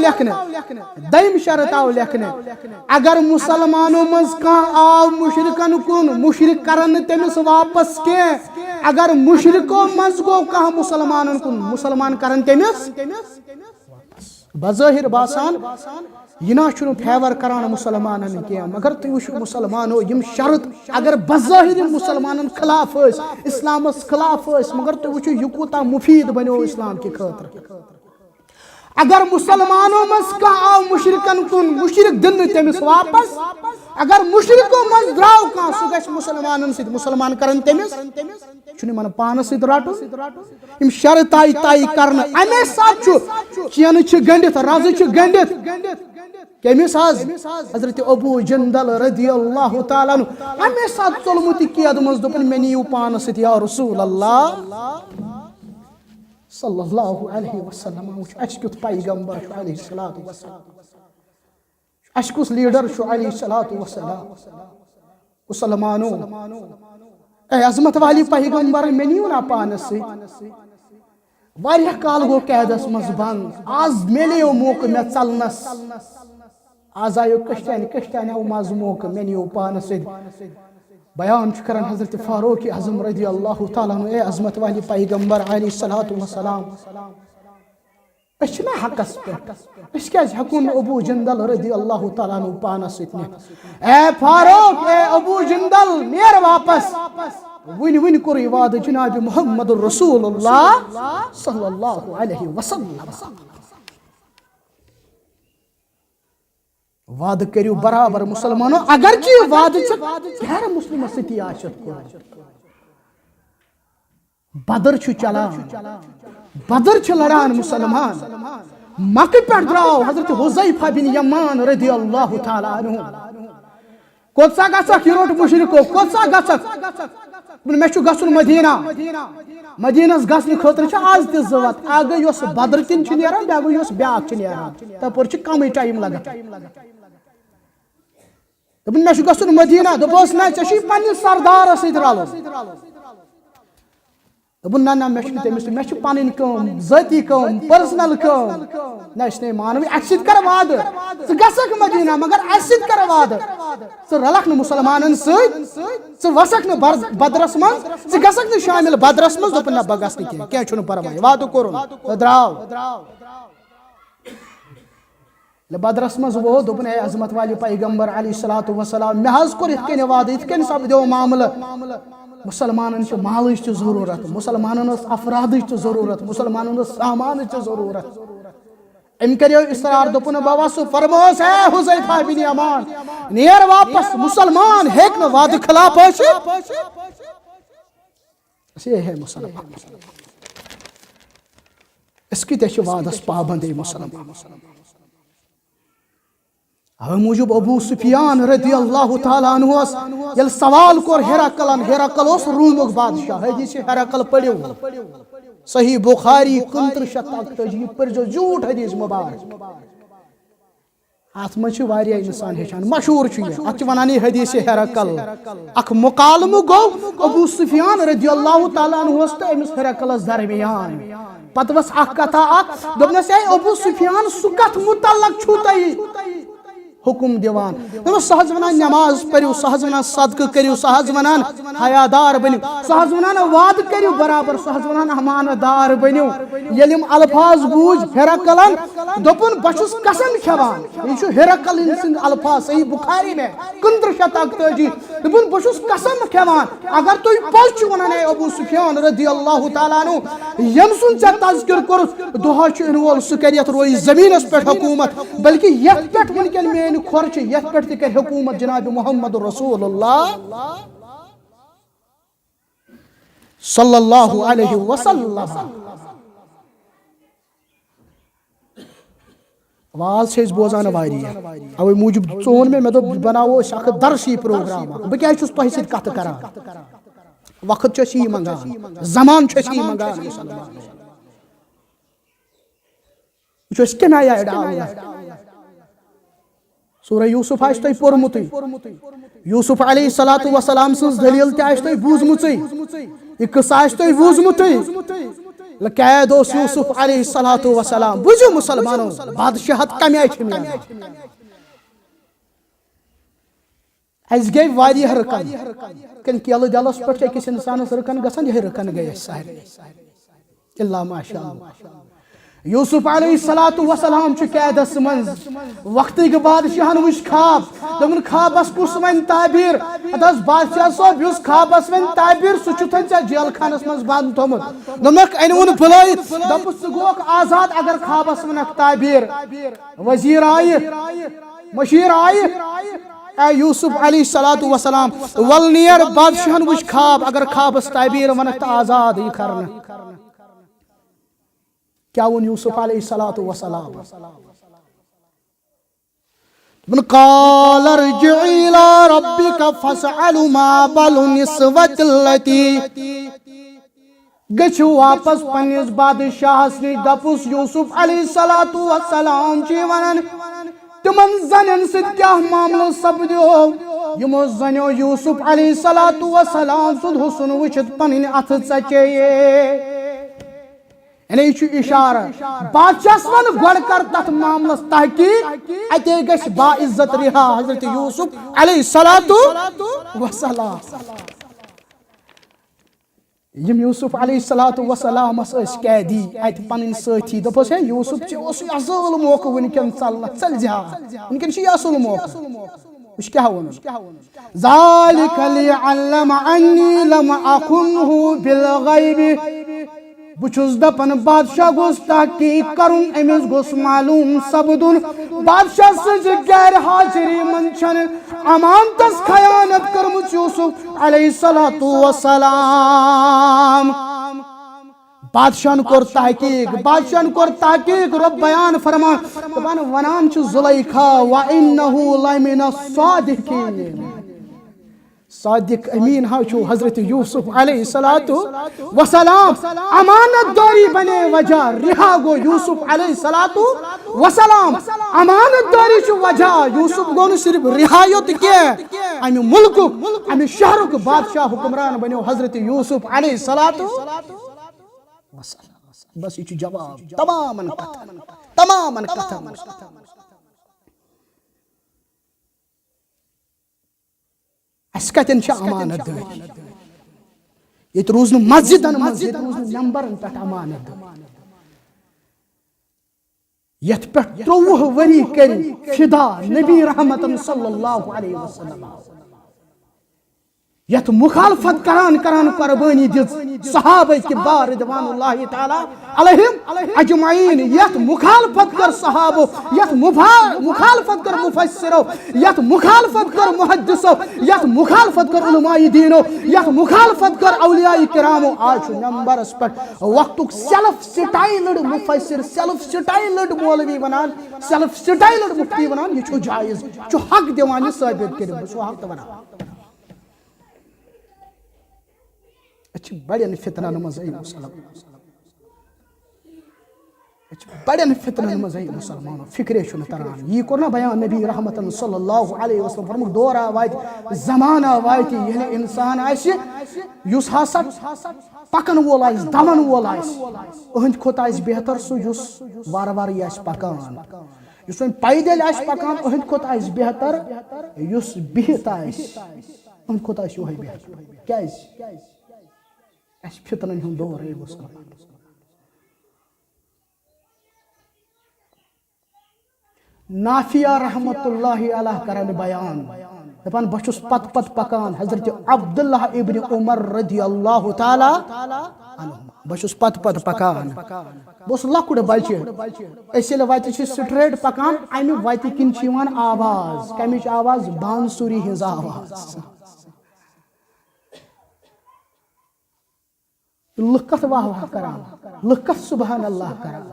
لیکھنہٕ اگر مسلمانو منٛز کانٛہہ آو مشرکن کُن مشرک کرن نہٕ تٔمِس واپس کینٛہہ اگر مشرکو منٛز گوٚو کانٛہہ مسلمانن کُن مسلمان کرن تٔمِس بظاہر باسان یہ نا چھُنہٕ فیور کران مسلمانن کینٛہہ مگر تُہۍ وٕچھِو مسلمانو یِم شرط اگر بظاہر مسلمانن خلاف ٲسۍ اسلامس خلاف ٲسۍ مگر تُہۍ وٕچھِو یہِ کوٗتاہ مُفیٖد بنیو اسلام کہِ خٲطرٕ اگر مسلمانو منٛز کانٛہہ آو مشرکن کُن مشرک دِنہٕ نہٕ تٔمِس واپس اگر مشرکو منٛز درٛاو کانٛہہ سُہ گژھِ مسلمانن سۭتۍ مسلمان کرن تٔمِس چھُنہٕ یِمن پانس سۭتۍ رٹُن یِم شرط آیہِ طے کرنہٕ اَمے ساتہٕ چھُ چینہٕ چھِ گٔنڈِتھ رزٕ چھِ گٔنڈِتھ کٔمِس حظ حضرت ابو جندل رضی اللہ تعالیٰ عنہ اَمے ساتہٕ ژوٚلمُت یہِ قیدٕ منٛز دوٚپُن مےٚ نِیِو پانس سۭتۍ یا رسول اللہ صلی اللہ علیہ وسلم وٕچھ اَسہِ کیُتھ پیغمبر چھُ علیہ الصلوۃ والسلام اَسہِ کُس لیٖڈر چھُ علیہ الصلوۃ والسلام مسلمانو اے عظمت والی پیغمبر مےٚ نِیِو نا پانس سۭتۍ واریاہ کال گو قیدس مز بند آز ملیو موقع میں ژلنس آز آیو کشتانیو مز موقع میں نیو پانس سۭتۍ بیان کران حضرت فاروق اعظم رضی اللہ تعالیٰ عنہ اے عظمت والی پیغمبر علیہ الصلوۃ والسلام اس چھنا حقس پہ اس کیاز ہیکون ابو جندل رضی اللہ تعالیٰ عنہ پانس سۭتۍ نِتھ اے فاروق اے ابو جندل نیر واپس ون کور یہ وعدہ جناب محمد رسول اللہ صلی اللہ علیہ وسلم وعدہ کریو برابر مسلمانوں اگرچہ وعدہ غیر مسلم ستی آشت کو بدر چھ چلان بدر چھ لڑان مسلمان مکہ پہ دراو حضرت حذیفہ بن یمان رضی اللہ تعالی عنہ کوتسا گژھک یہ روٹ مشرکو کوتسا گژھک میں چھو گژھن مدینہ مدینس گژھنہٕ خٲطرٕ چھِ آز تہِ زٕ وَتہٕ اکھ گٔے یۄس بدر کِنۍ چھِ نیران بیٛاکھ گٔے یۄس بیٛاکھ چھِ نیران تپٲرۍ چھِ کمٕے ٹایم لگان دوٚپُن مےٚ چھُ گژھُن مدینہ دوٚپُس نہ ژےٚ چھُے پننِس سردارس سۭتۍ رلُن دوٚپُن نہ نہ مےٚ چھُنہٕ تٔمِس سۭتۍ مےٚ چھِ پنٕنۍ کٲم ذٲتی کٲم پٔرسنل کٲم نہ أسۍ نے مانوٕے اَسہِ سۭتۍ کر وعدٕ ژٕ گژھکھ مدینہ مگر اَسہِ سۭتۍ کر وعدٕ ژٕ رلکھ نہٕ مُسلمانن سۭتۍ ژٕ وسکھ نہٕ بدرس منٛز ژٕ گژھکھ نہٕ شامل بدرس منٛز دوٚپُن نہ بہٕ گژھٕ نہٕ کینٛہہ کینٛہہ چھُنہٕ پرواے وعدٕ کوٚرُن درٛاو بدرس مز وہ دوپن اے عظمت والی پیغمبر علیہ الصلوۃ والسلام مے حظ کوٚر یِتھ کٔنۍ وعدٕ یِتھ کٔنۍ سپدیو معاملہٕ مسلمانن چھِ مالٕچ تہِ ضروٗرت مسلمانن ٲس افرادٕچ تہِ ضروٗرت مسلمانن ٲس سامانٕچ تہِ ضروٗرت أمۍ کریو اصرار دوپُن بہٕ وسہٕ فرموس اے حذیفہ بن یمان نیر واپس مسلمان ہیٚکہِ نہٕ وعدٕ خلاف ٲسِتھ ہے مسلمان أسۍ کۭتیاہ چھِ وعدس پابنٛد اے مسلمان اوے موجوب ابو سفیان رضی اللہ تعالیٰ عنہ یل سوال کور ہیرقلن ہیرقل اس رومک بادشاہ حدیث ہیرقل پڑھو صحیح بخاری 2938 پرزو جھوٹ حدیث مبارک ات مجھ واریاہ انسان ہیچان مشہور یہ ات ونان یہ حدیث ہیرقل اخ مکالمہ گو ابو سفیان رضی اللہ تعالیٰ عنہ تو امس ہیرقلس درمیان پتہ وس اخ کتھا اخ دوپنس اے ابو سفیان سہ کتھ متعلق چھو تۄہہِ حکم دیوان سہ حظ ونان نماز پریو سہ حظ ونان صدقہ کریو سہ حظ ونان حیادار بنیو سہ حظ ونان وعدہ کریو برابر سہ حظ ونان امانت دار بنیو یلم الفاظ بوجھ ہیرقلن دوپن بچس قسم کھیوان یہ چھو ہیرقل سند الفاظ صحیح بخاری میں 2938 دوپن بچس قسم کھیوان اگر تو پوچھ ونان اے ابو سفیان رضی اللہ تعالیٰ عنہ یم سن ژے تذکر کورس دہا چھ انوول سہ کریت روی زمینس پہ حکومت بلکہ یت پہ ونکن میں خورچ یت پہ تہ حکومت جناب محمد رسول اللہ صلی اللہ علیہ وسلم آواز سے بوزان واریاہ اوے موجب ژون میں دو بناو اخ درسی پروگرام بہ کیا چھس تہ سۭتۍ کتھ کران وقت چھ منگان زمان چھ منگان مسلمان وچ کم آیا ڈاو سورہ یوسف آس تہ پورمت یوسف علیہ الصلوۃ والسلام سن دلیل تہ آس تہ بوزمت یہ قصہ آس تہ بوزمت قید اوس یوسف علیہ الصلوۃ والسلام بوزو مسلمانوں بادشاہت کم آئی چھ ملان اس گئی واریاہ رکن کن کیلہ دلس پہ اکس انسانس رکن گژھان یہ رکن گئی سارے اللہ ماشاء اللہ یوسف علیہ الصلوۃ والسلام چھ قیدس من وقت بادشاہن وچ خواب دپن خوابس کس ون تعبیر اتس بادشاہ صاحب یس خوابس ون تعبیر سہ چھ ژے جیل خانس من بند تھومت دپنک انون بلائت دپس ژٕ گوکھ آزاد اگر خوابس ونک تعبیر وزیر آئے مشیر آئے اے یوسف علیہ الصلوۃ والسلام ول نیر بادشاہن وچ خواب اگر خوابس تعبیر ونک تو آزاد یہ کرنا کیا ون یوسف علیہ الصلوۃ والسلام من قال ارجع الى ربك فاسأل ما بال النسوة التي گچھ واپس پنس بادشاہس نش دپس یوسف علیہ الصلوۃ والسلام چھ ونان تمن زنن سۭتۍ کیا معاملہ سپدیو یمو زنیو یوسف علیہ الصلوۃ والسلام سند حسن وچھت پنن اتھ ژچے یعنی یہ اشارہ بادشاہ ون گوڑ کر تت معاملس تحقیق اتے گژھِ باعزت رہا حضرت یوسف علیہ الصلوۃ والسلام. یم یوسف علیہ الصلوۃ والسلام اس قیدی ات پن ساتھی دپس ہے یوسف چھ اصل موقع ونکن ژل جا ونکن چھ اصل موقع وش کیا ون ذالک لیعلم انی لم اخنه بالغیب بچس دپن بادشاہ گوس تحقیق کرن امس گوس معلوم سپدن بادشاہ سز غیر حاضری من چھن امانتس خیانت کرمت یوسف علیہ الصلوۃ والسلام. بادشاہ کور تحقیق رب بیان فرمان دپان ونان چھ زلیخا وانه لمن الصادقین صادق امین ہاو چھو حضرت یوسف علیہ الصلوۃ والسلام امانت داری بنے وجہ رہا گو یوسف علیہ الصلوۃ والسلام. امانت داری چھو وجہ یوسف گو نہ صرف رہایت کی امی ملک امی شہر کو بادشاہ حکمران بنو حضرت یوسف علیہ الصلوۃ والسلام. بس یہ جواب تمام کتھن اس کتن امانت داری یہ روز مسجد روز نمبرن پہ امانت داری یت پہ 30 وری کر فدا نبی رحمت صلی اللہ علیہ وسلم یت مخالفت کران قربانی دز صحابہ کبار رضوان اللہ تعالی علیہم اجمعین یت مخالفت کر صحابہ یت مخالفت کر مفسرو یت مخالفت کر محدثو یت مخالفت کر علماء دینو یت مخالفت کر اولیاء کرامو آج نمبرس پر وقت سیلف سٹائلڈ مفسر سیلف سٹائلڈ مولوی ونان سیلف سٹائلڈ مفتی ونان یہ چھو جائز چھو حق دیوانی ثابت کریں چھو حق ونان بڑین فتنہ نماز بڑین فتنہ نماز مسلمان فکرے چھو تران یہ کرنا بیان نبی رحمت صلی اللہ علیہ وسلم فرمک دور آوائد زمان آوائد یعنی انسان آئیسی یس ہاسا پکن وول آئیس دمن وول آئیس اہند کھوت آئیس بہتر سو یس وار وار آئیس پکان یس وین پیدل آئیس پکان اہند کھوت آئیس بہتر یس بہت آئیس اہند کھوت آئیس یوہی بہتر کیا آئیس اس فتنن ہم دور ہے مسلمان نافیہ رحمت اللہ علیہ کرن بیان دپان بچس پت پکان حضرت عبداللہ ابن عمر رضی اللہ تعالی عنہ بچس پت پکان بس لکڑ بچہ اس وتہ سٹریٹ پکان امہ وتہ کن چھ آواز کمچ آواز بانسری ہز آواز لکت واہ واہ کران لکت سبحان اللہ کران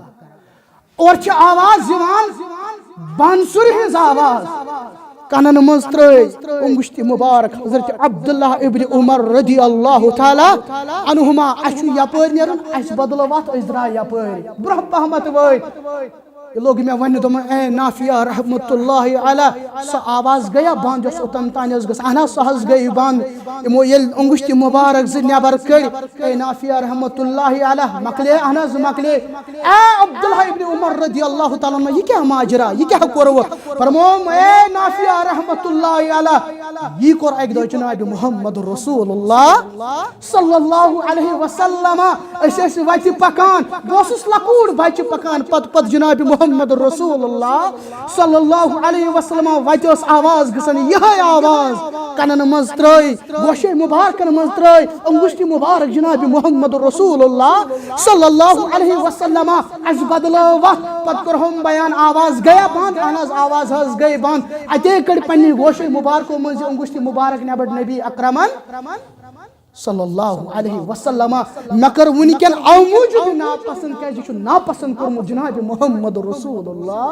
اور چھ آواز زیوان بانسر ہز آواز کنن مز ترٲے انگشت مبارک حضرت عبداللہ ابن عمر رضی اللہ تعالی عنہما اچھ یپٲرۍ نیرُن اَسہِ بدلو وتھ أسۍ درٛاے یپٲرۍ برونٛہہ پہمت وٲتۍ یہ لوگ میں ون دم اے نافیہ رحمت اللہ علیہ سو آواز گیا بند اس اوتن تان گس انا سہز گئی بند یمو یل انگشت مبارک ز نبر کڑ اے نافیہ رحمت اللہ علیہ مکلے انا ز مکلے اے عبداللہ ابن عمر رضی اللہ تعالی عنہ یہ کیا ماجرا یہ کیا کرو فرمو اے نافیہ رحمت اللہ علیہ یہ کور ایک دو جناب محمد رسول اللہ صلی اللہ علیہ وسلم اس وتی پکان بوسس لکوڑ بچ پکان پت جناب محمد رسول اللہ صلی اللہ علیہ وسلم وتس آواز گسن یہ آواز کنن مز ترٲے گوشے مبارکن مز ترٲے انگشت مبارک جناب محمد رسول اللہ صلی اللہ علیہ وسلم اس بدلو وقت پت کرہم بیان آواز گیا بند اہن آواز حظ گئی بند اتے کڑ پنی گوشے مبارکو مز انگشت مبارک نبڑ نبی اکرمن صلی اللہ علیہ وسلم مگر ونکن او موجود ناپسند کیا ناپسند کرمت جناب محمد رسول اللہ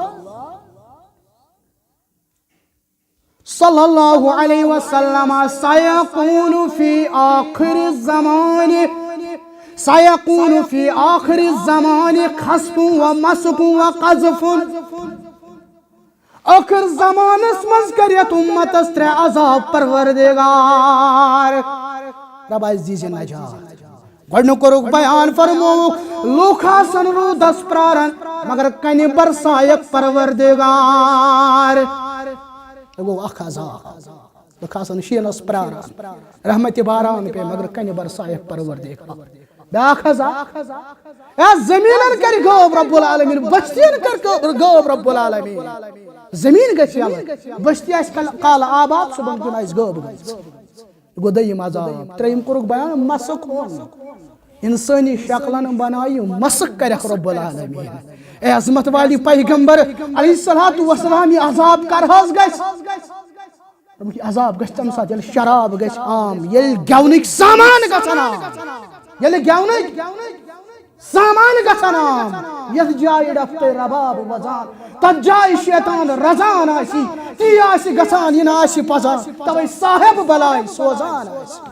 صلی اللہ علیہ وسلم سیقون فی آخر الزمان سیقون فی آخر الزمان خسف و مسق و قذف آخر زمان اسمز کریت امت استر عذاب پروردگار رب عز دیجئے نجات گۄڈنیُک کوٚرُکھ بیان فرمووُکھ لُکھ آسن روٗدس پرٛاران مگر کنہِ برسایکھ پروردگار گوٚو اکھ عذاب لُکھ آسن شیٖنس پرٛاران رحمتِ باران پے مگر کنہِ برسایکھ پروردگار بیٛاکھ عذاب زمیٖنن کرِ غٲب رب العالمیٖن بستین کر غٲب رب العالمیٖن زمیٖن گژھِ یلہٕ بستی آسہِ کالہٕ آباد صبحن کُن آسہِ غٲب گٔمٕژ گوٚو دوٚیِم عذاب ترٛیٚیِم کوٚرُکھ بیان مسک اوٚن انسٲنی شکلن بنایہِ مسک کرکھ رب العالمیٖن اے عظمت والی پیغمبر علیہ الصلوۃ والسلام یہ عذاب کر حظ گژھِ عذاب گژھِ تمہِ ساتہٕ ییٚلہِ شراب گژھِ عام ییٚلہِ گٮ۪ونٕکۍ سامان گژھن عام ییٚلہِ گٮ۪ونٕکۍ سامان گژھن عام یتھ جایہِ ڈفتہٕ رباب وزان تتھ جایہِ شیطان رزان آسی تی آسہِ گژھان یہِ نہٕ آسہِ پزان توے صاحب بلاے سوزان آسہِ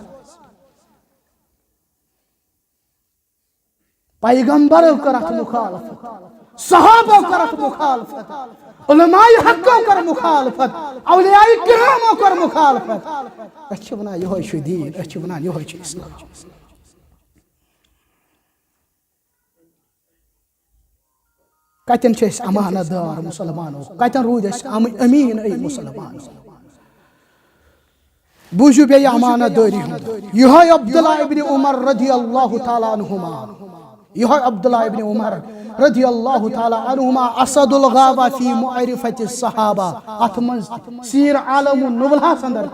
پیغمبرو کٔر اتھ مخالفت صحابو کٔر اتھ مخالفت علماء حقو کٔر مخالفت اولیاء کرامو کٔر مخالفت أسۍ چھِ ونان یہوے چھُ دیٖن أسۍ چھِ ونان یہوے چھُ اسلام کتٮ۪ن چھِ أسۍ امانت دار مسلمانو کتٮ۪ن روٗدۍ أسۍ أمیٖن أے مسلمانو بوٗزِو بیٚیہِ امانت دٲری ہُنٛد یِہوے عبداللہ ابن عمر رضی اللہ تعالیٰ عنہما یِہوے عبداللہ ابن عمر رضی اللہ تعالیٰ عنہما اسد الغابہ فی معرفت الصحابہ اتھ منٛز سیر عالم النبلہس اندر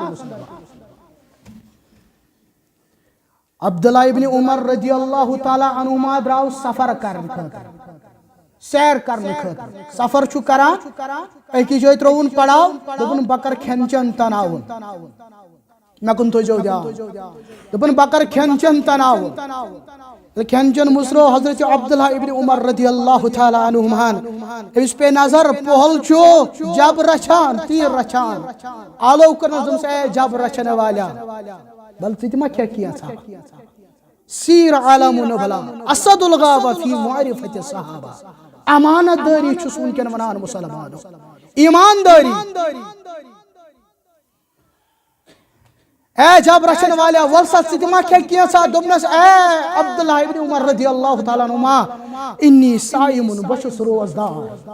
عبداللہ ابن عمر رضی اللہ تعالیٰ عنہما درٛاو سفر کرنہٕ خٲطرٕ سیر کرنہٕ خٲطرٕ سفر چھُ کران أکِس جایہِ ترٛووُن پڑاو دوٚپُن بہٕ کرٕ کھٮ۪ن چٮ۪ن تناوُن مےٚ کُن تھٲیزیو دیان دوٚپُن بہٕ کرٕ کھٮ۪ن چٮ۪ن تناوُن ییٚلہِ کھٮ۪ن چٮ۪ن مُژروو حضرت عبداللہ ابن عمر رضی اللہ تعالیٰ عنہُمہن أمِس پے نظر پۄہل چھُ جب رچھان تیٖر رچھان آلو کٔرنس دوٚپمس اے جب رچھن والیاں بل ژٕ تہِ ما کھٮ۪کھ کینٛژھا سیر عالم النبلا اسد الغابہ فی معرفت الصحابہ امانت دٲری چھُس وٕنکٮ۪ن ونان مُسلمانو ایماندٲری اے جب رچھن والیا ول سا ژٕ تہِ ما کھٮ۪کھ کینٛژھا دوٚپنس اے عبداللہ ابن عمر رضی اللہ تعالیٰ عنہما انی صائمٌ بہٕ چھُس روزدار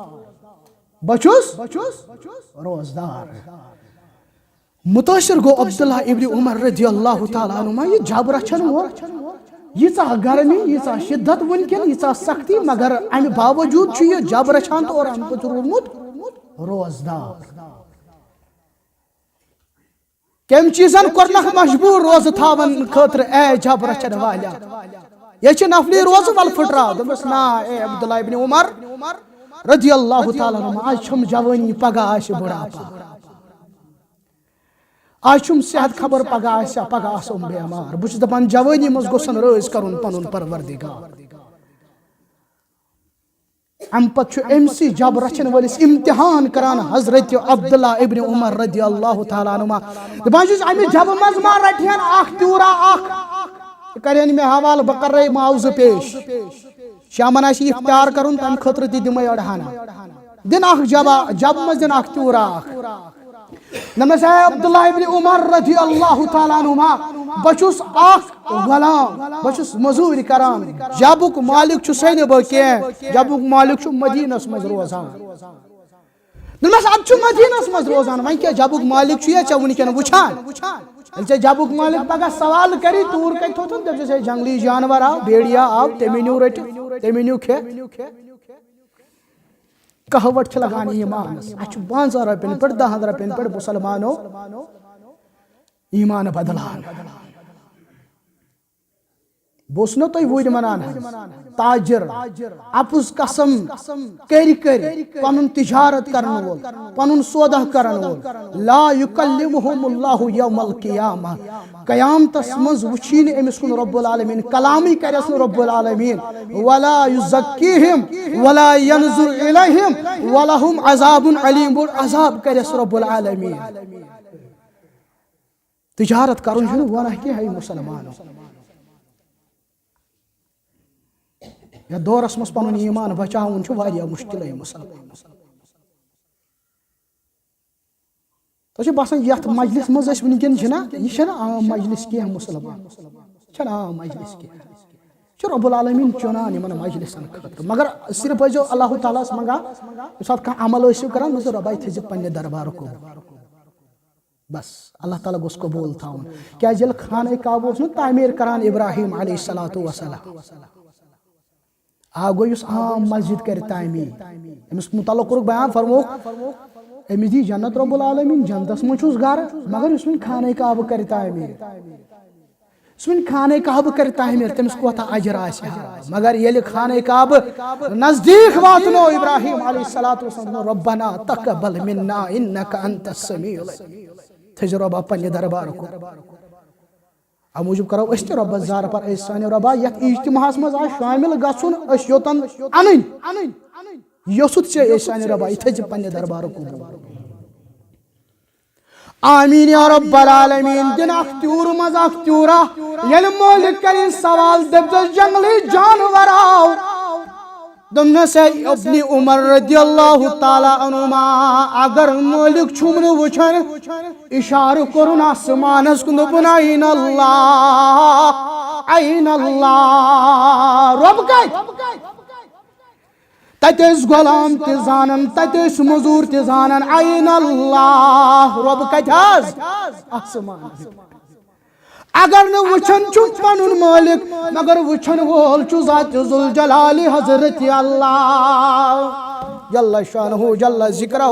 بہٕ چھُس روزدار متٲثر گوٚو عبداللہ ابن عمر رضی اللہ تعالیٰ عنہما یہِ جب رچھن وول ییٖژاہ گرمی ییٖژاہ شدت وٕنکٮ۪ن ییٖژاہ سختی مگر امہِ باوجوٗد چھُ یہِ جب رچھان تہٕ اور امہِ پتہٕ روٗدمُت روزدار کمہِ چیٖزن کوٚرنکھ مجبوٗر روزٕ تھاون خٲطرٕ اے جب رچھن والیاں یہِ چھِ نفلی روزٕ ول پھٕٹراو دوٚپمس نا اے عبداللہ ابن عمر رضی اللہ تعالیٰ عنہما آز چھم جوٲنی پگاہ آسہِ بُڑھاپا آج چھُم صحت خبر پگاہ آسیا پگاہ آسوم بٮ۪مار بہٕ چھُس دپان جوٲنی منٛز گوٚژھن رٲضۍ کرُن پنُن پروردگار امہِ پتہٕ چھُ أمسٕے جب رچھن وٲلِس امتحان کران حضرت عبداللہ ابن عمر رضی اللہ تعالیٰ عنہما دپان چھُس امہِ جبہٕ منٛز ما رٹہن اکھ تیوٗرا اکھ یہِ کرہن مےٚ حوالہٕ بہٕ کرے معاوضہٕ پیش شامن آسہِ افطار کرُن تمہِ خٲطرٕ تہِ دِمے أڑ ہنا دِن اکھ جبہٕ منٛز دِن اکھ تیوٗرا اکھ نمس اے عبداللہ ابن عمر رضی اللہ تعالیٰ عنہما بہٕ چھُس اکھ غلام بہٕ چھُس مزوٗرۍ کران جبُک مالک چھُسے نہٕ بہٕ کینٛہہ جبُک مالک چھُ مدیٖنس منٛز روزان دوٚپمس ادٕ چھُ مدیٖنس منٛز روزان وۄنۍ کیٛاہ جبُک مالک چھُ یا ژےٚ وٕنکٮ۪ن وٕچھان ییٚلہِ ژےٚ جبُک مالک پگاہ سوال کری توٗر کتہِ تھوٚوتھُن دٔپزٮ۪س ہے جنگلی جانور آو بھیڑیا آو تٔمی نیوٗ رٔٹِتھ تٔمی نیوٗ کھٮ۪تھ کہوٹ چھِ لگان ایمانس اَسہِ چھُ 500 رۄپین پٮ۪ٹھ 10 رۄپین پٮ۪ٹھ مُسلمانو ایمان بدلان بہٕ اوسُس نا تۄہہِ وُنۍ ونان تاجر اپُز قسم کٔرۍ کٔرۍ پنُن تجارت کرن وول پنُن سودہ کرن وول لا یُکلمہم اللہ یوم القیامہ قیامتس منٛز وٕچھی نہٕ أمِس کُن رب العالمیٖن کلامٕے کرٮ۪س نہٕ رب العالمیٖن ولا یُزکیہم ولا ینظر الیہم ولہم عذاب علیم بوٚڑ عذاب کرٮ۪س رب العالمیٖن تجارت کرُن چھُنہٕ گۄناہ کینٛہہ ہے مُسلمانو یتھ دورس منٛز پنُن ایمان بچاوُن چھُ واریاہ مُشکل ہے مُسلمان تۄہہِ چھُ باسان یتھ مجلس منٛز أسۍ وٕنکٮ۪ن چھِنا یہِ چھَنہٕ عام مجلس کینٛہہ مُسلمان یہِ چھَنہٕ عام مجلس کینٛہہ رب العالمین چنان یمن مجلسن خاطر مگر صرف ٲسۍزیو اللہ تعالیٰ ہس منگان ییٚمہِ ساتہٕ کانٛہہ عمل ٲسِو کران مےٚ رۄباے تھٲیزِ پننہِ دربارُک بس اللہ تعالیٰ گوٚژھ قبوٗل تھاوُن کیٛازِ ییٚلہِ خانہ کعبہ اوس نہٕ تعمیٖر کران ابراہیم علیہ الصلوۃ والسلام گوٚو یُس عام مسجد کرِ تعمیٖر أمِس متعلق کوٚرُکھ بیان فرمووُکھ أمِس دی جنت رب العالمین جنتس منٛز چھُس گرٕ مگر یُس وۄنۍ خانہ کعبہ کرِ تعمیٖر یُس وۄنۍ خانہ کعبہ کرِ تعمیٖر تٔمِس کوتاہ اجر آسہِ ہا مگر ییٚلہِ خانہ کعبہ نزدیٖک واتنو ابراہیم علیہ الصلوۃ والسلام ربنا تقبل منا انک انت السمیع العلیم تھٲیزِ رۄبا پننہِ دربارُک امہِ موٗجوٗب کرو أسۍ تہِ رۄبس زارٕ پر أسۍ سانہِ رۄبا یتھ اجتماعس منٛز آسہِ شٲمِل گژھُن أسۍ یوٚتن انٕنۍ یوٚسُت ژےٚ أسۍ سانہِ رۄبا یہِ تھٲیزِ پننہِ دربارُک آمین یا رب العالمین دن اکھ تیوٗر منٛز اکھ تیوٗرا ییٚلہِ مٲلِک کرِ سوال دٔپۍزٮ۪س جنگلی جانوراو دوٚپنس ہے ابن عمر رضی اللہ تعالیٰ عنہما اگر مٲلِک چھُم نہٕ وٕچھان اِشارٕ کوٚرُن آسمانس کُن دوٚپُن عین اللہ عین اللہ رۄب کتہِ تتہِ ٲسۍ غلام تہِ زانان تتہِ ٲسۍ موٚزوٗر تہِ زانان عین اللہ رۄب کتہِ حظ آسمانس اگر نہٕ وٕچھان چھُ پنُن مٲلِک مگر وٕچھن وول چھُ ذاتِ ذوالجلال حضرت اللہ جل شانہ جل ذکرہ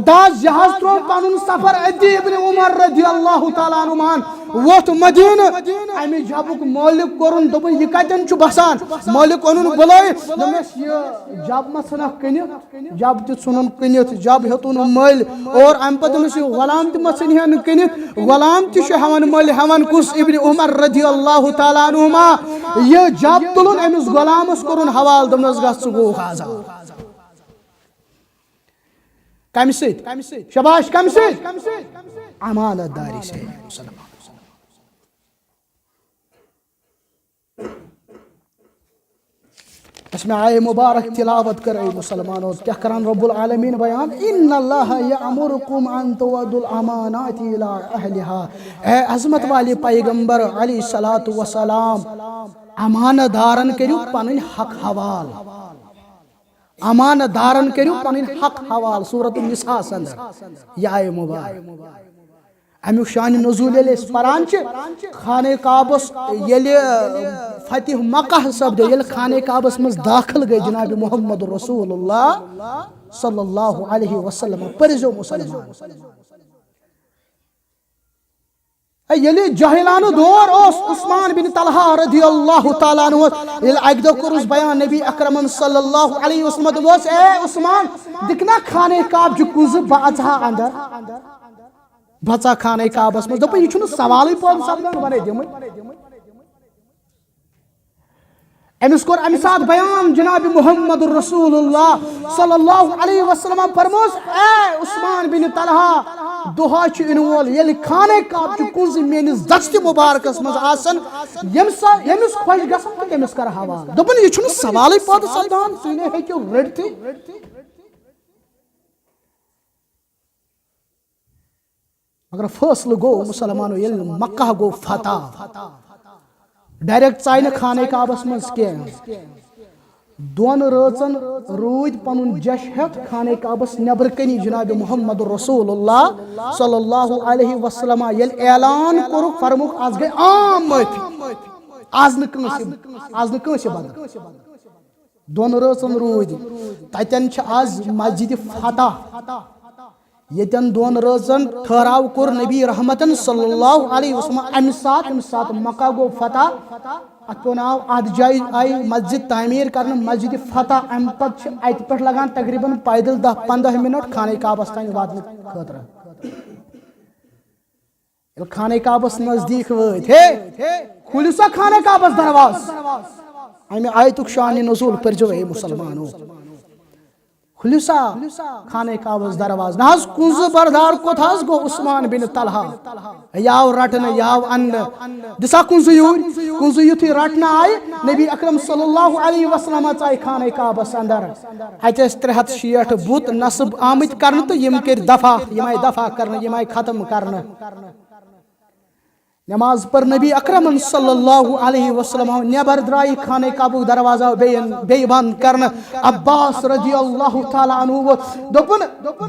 داس یہِ حظ تروو پنُن سفر أتی ابن عمر رضی اللہ تعالیٰ عنہُمن ووٚتھ مدیٖنہٕ امہِ جبُک مٲلِک کوٚرُن دوٚپُن یہِ کتٮ۪ن چھُ بسان مٲلِک اوٚنُن بُلٲیِتھ دوٚپنس یہِ جب ما ژھٕنکھ کٕنِتھ جب تہِ ژھُنُن کٕنِتھ جب ہیوٚتُن مٔلۍ اور امہِ پتہٕ دوٚپنس یہِ غلام تہِ ما ژھٕنہِ ہن کٕنِتھ غلام تہِ چھُ ہٮ۪وان مٔلۍ ہٮ۪وان کُس ابن عمر رضی اللہ تعالیٰ عنہُما یہِ جب تُلُن أمِس غلامس کوٚرُن حوالہٕ دوٚپنس گژھ ژٕ گوٚو آزاد کمہِ سۭتۍ شباش کمہِ سۭتۍ امانت داری سۭتۍ اس میں آئے مبارک تلاوت کرے مسلمانوں کیا کران رب العالمین بیان ان اللہ یامرکم ان تؤدوا الامانات الی اہلها اے عظمت والی پیغمبر علیہ الصلوۃ والسلام امانہ دارن کریو پنن حق حوال امانہ دارن کریو پنن حق حوال سورۃ النساء اندر یہ آئے مبارک امیک شان نزول ییٚلہِ أسۍ پران چھِ خانہ کعبس ییٚلہِ فتح مکہ سپدیو ییٚلہِ خانہ کعبس منٛز داخل گٔے جناب محمد رسول اللہ صلی اللہ علیہ وسلم پٔرزیو مسلمان ییٚلہِ جاہلانہ دور اوس عثمان بن طلحہ رضی اللہ تعالیٰ عنہ ییٚلہِ اکہِ دۄہ کوٚرُس بیان نبی اکرمن صلی اللہ علیہ وسلم دوٚپُس اے عثمان دِکھ نا خانہ کعبچہِ کُنٛزٕ بہٕ اژہا اندر بچا خانہ کعبس مز دوٚپُن یہِ چھُنہٕ سوالٕے پٲدٕ سپدان ونے دِمٕے أمِس کوٚر اَمہِ ساتہٕ بیان جناب محمد رسول اللہ صلی اللہ علیہ وسلم فرموس اے عثمان بن طلحہ دۄہا چھُ یِنہٕ وول ییٚلہِ خانہ کعبچہِ کُنٛزٕ میٲنِس دستہِ مُبارکس منٛز آسن ییٚمِس خۄش گژھن تہٕ تٔمِس کر حوالہٕ دوٚپُن یہِ چھُنہٕ سوالٕے پٲدٕ سپدان تُہۍ نے ہیٚکِو رٔٹتھٕے مگر فٲصلہٕ گوٚو مسلمانو ییٚلہِ مکہ گوٚو فتح ڈایریکٹ ژاے نہٕ خانہ کعبس منٛز کینٛہہ دۄن رٲژن روٗدۍ پنُن جش ہٮ۪تھ خانہ کعبس نٮ۪برٕ کنی جناب محمد رسول اللہ صلی اللہ علیہ وسلم ییٚلہِ اعلان کوٚرُکھ فرمووُکھ آز گٔے عام معٲفی آز نہٕ کٲنٛسہِ بدل دۄن رٲژن روٗدۍ تتٮ۪ن چھِ آز مسجد فتح ییٚتٮ۪ن دۄن رٲژن ٹھہراو کوٚر نبی رحمتن صلی اللہ علیہ وسلم امہِ ساتہٕ مکہ گوٚو فتح اتھ پیوٚو ناو اتھ جایہِ آیہِ مسجد تعمیٖر کرنہٕ مسجد فتح امہِ پتہٕ چھِ اتہِ پٮ۪ٹھ لگان تقریٖباً پیدل 10-15 منٹ خانہ کعبس تام واتنہٕ خٲطرٕ ییٚلہِ خانہ کعبس نزدیٖک وٲتۍ ہے کھوٗلِو سا خانہ کعبس درواز امہِ آیتُک شانہِ نزول پٔرزیو اے مسلمانو کھوٗلِو سا خانہ کعبس درواز نہ حظ کُنٛزٕ بردار کوٚت حظ گوٚو عثمان بن طلحہ یہِ آو رٹنہٕ یہِ آو اننہٕ دِسا کُنٛزٕ یوٗرۍ کُنٛزٕ یُتھُے رٹنہٕ آیہِ نبی اکرم صلی اللہ علیہ وسلم ژاے خانہ کعبس اندر اتہِ ٲسۍ 360 بُت نصب آمٕتۍ کرنہٕ تہٕ یِم کٔرۍ دفع یِم آیہِ دفع کرنہٕ یِم آیہِ ختم کرنہٕ نماز پر نبی اکرم صلی اللہ علیہ وسلم نیبر درائی خانہ کعبہ دروازہ بے بند کرنا عباس رضی اللہ تعالیٰ عنہ دوپن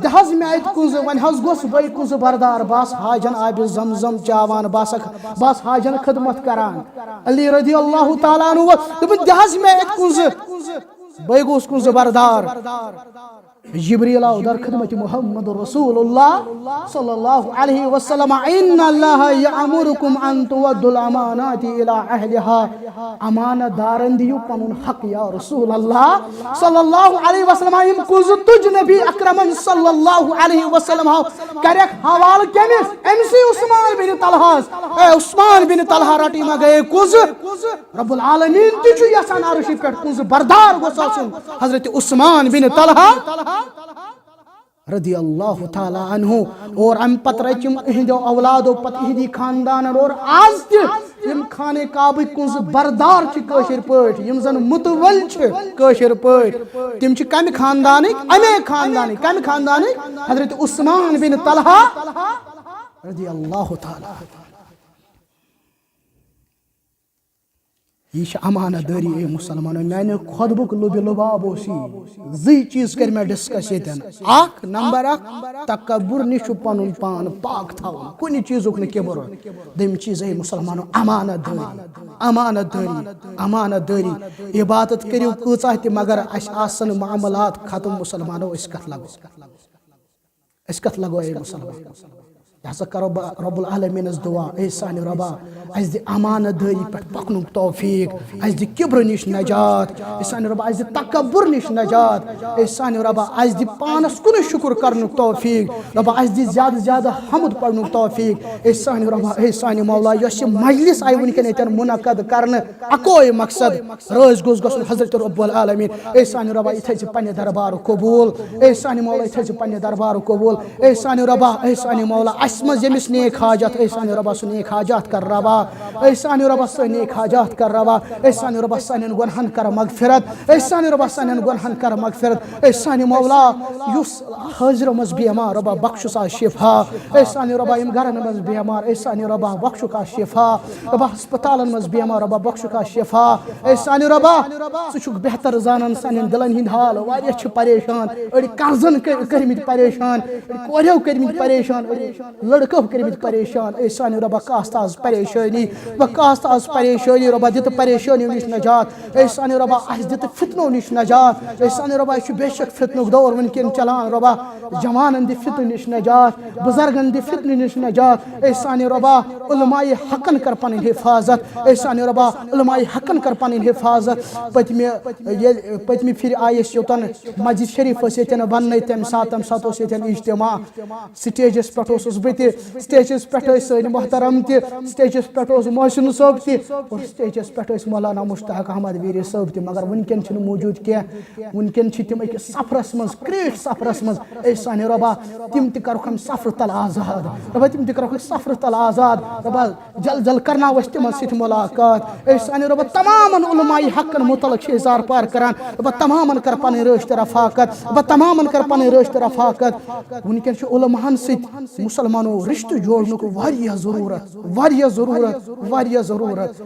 دہز میں آیت کنز ون حز گوس بے کنز بردار باس حاجن آب زمزم چاوان باس حاجن خدمت کران علی رضی اللہ تعالیٰ عنہ دوپن دہز میں آیت کنز بے گوس کنز بردار جبریل آو در خدمت محمد رسول اللہ صلی اللہ علیہ وسلم ان اللہ یعمرکم ان تودوا الامانات الى اہلها امانت دارن دیو پنن حق یا رسول اللہ صلی اللہ علیہ وسلم یم کز تج نبی اکرم صلی اللہ علیہ وسلم کرک حوال کمس امسی عثمان بن طلحہ اے عثمان بن طلحہ رٹی ما گئے کز رب العالمین تچ یسان عرش پہ کز بردار گوسن حضرت عثمان بن طلحہ رضی اللہ تعالیٰ عنہ اور ام پت رچم اہندو اولادو پت اہدی خاندان اور آز یم خانہ کعبہ کنز بردار کاشر پاٹ یم زن متول کاشر پاٹ تم کم خاندانک امے خاندانک کم خاندانک حضرت عثمان بن طلحہ رضی اللہ تعالیٰ یہ امانت داری اے مسلمانوں میں خطبک لب لباب زی چیز کر میں ڈسکس یتن اخ نمبر اخ تکبر نش پنن پان پاک تھاو کن چیزک نہ کبر دم چیز اے مسلمانوں امانت داری عبادت کریو کچھ تہ مگر اس آسن معاملات ختم مسلمانوں اس کت لگو اے مسلمان یہ کرو رب العالمین دعا اے سان ربا اس دی امانت داری پہ پکنک توفیق اس دی کبر نش نجات اے سان ربا اس دی تکبر نش نجات اے سان ربا اس دی پانس کن شکر کرنک توفیق ربا اس دی زیادہ زیادہ حمد پڑھنک توفیق اے سان ربا اے سان مولا یس مجلس آئی ونکن اتن منعقد کرنے اکوئی مقصد روز گوز گسن حضرت رب العالمین اے سان ربا اتھے پنہ دربار قبول اے سان مولا اتھے پنہ دربار قبول اے سان ربا اے سان مولا اسمز یمس نیک حاجت اے سان ربا سن نیک حاجات کر روا اے سان ربا سن نیک حاجات کر روا اے سان ربا سن گنہن کر مغفرت اے سان ربا سن گنہن کر مغفرت اے سان مولا یس حاضر مز بیمار ربا بخش سا شفا اے سان ربا یم گرن مز بیمار اے سان ربا بخش کا شفا ربا ہسپتالن مز بیمار ربا بخش کا شفا اے سان ربا سچک بہتر زانن سان دلن ہند حال واریہ چھ پریشان اڑی قرضن کرمت پریشان کوریو کرمت پریشان لڑکو کرمت پریشان اے سان ربا کاست آز پریشانی و کاست آز پریشانی ربا دت پریشانی نش نجات اے سان ربا اس دت فتنو نش نجات اے سان ربا یہ بے شک فتنک دور ونکن چلان ربا جوانن دی فتن نش نجات بزرگن دی فتن نش نجات اے سان ربا علماء حقن کر پن حفاظت اے سان ربا علماء حقن کر پن حفاظت پتمی پھر آئیس یوتن مسجد شریف یتن بن تم سات یتن اجتماع سٹیجس پہ بت سٹیجس پہ سن محترم سٹیجس پہ محسن صٲب اور سٹیجس پہ مولانا مشتاق احمد ویری صٲب تہ مگر ونکن چھ موجود کی ونکن چھ تم اکس سفرس مز کریٹ سفرس مز اے سان ربا تم تہ کرو ہم سفر تل آزاد ربا تم تہ کرو سفر تل آزاد ربا جل جل کرنا وس تم ست ملاقات اے سان ربا تمام علماء حقن متعلق اظہار پار کران ربا تمام کر پن رشتہ رفاقت ربا تمام کر پن رشتہ رفاقت ونکن چھ علماء ست مسلمانوں رشتہ جوڑنک واریاہ ضرورت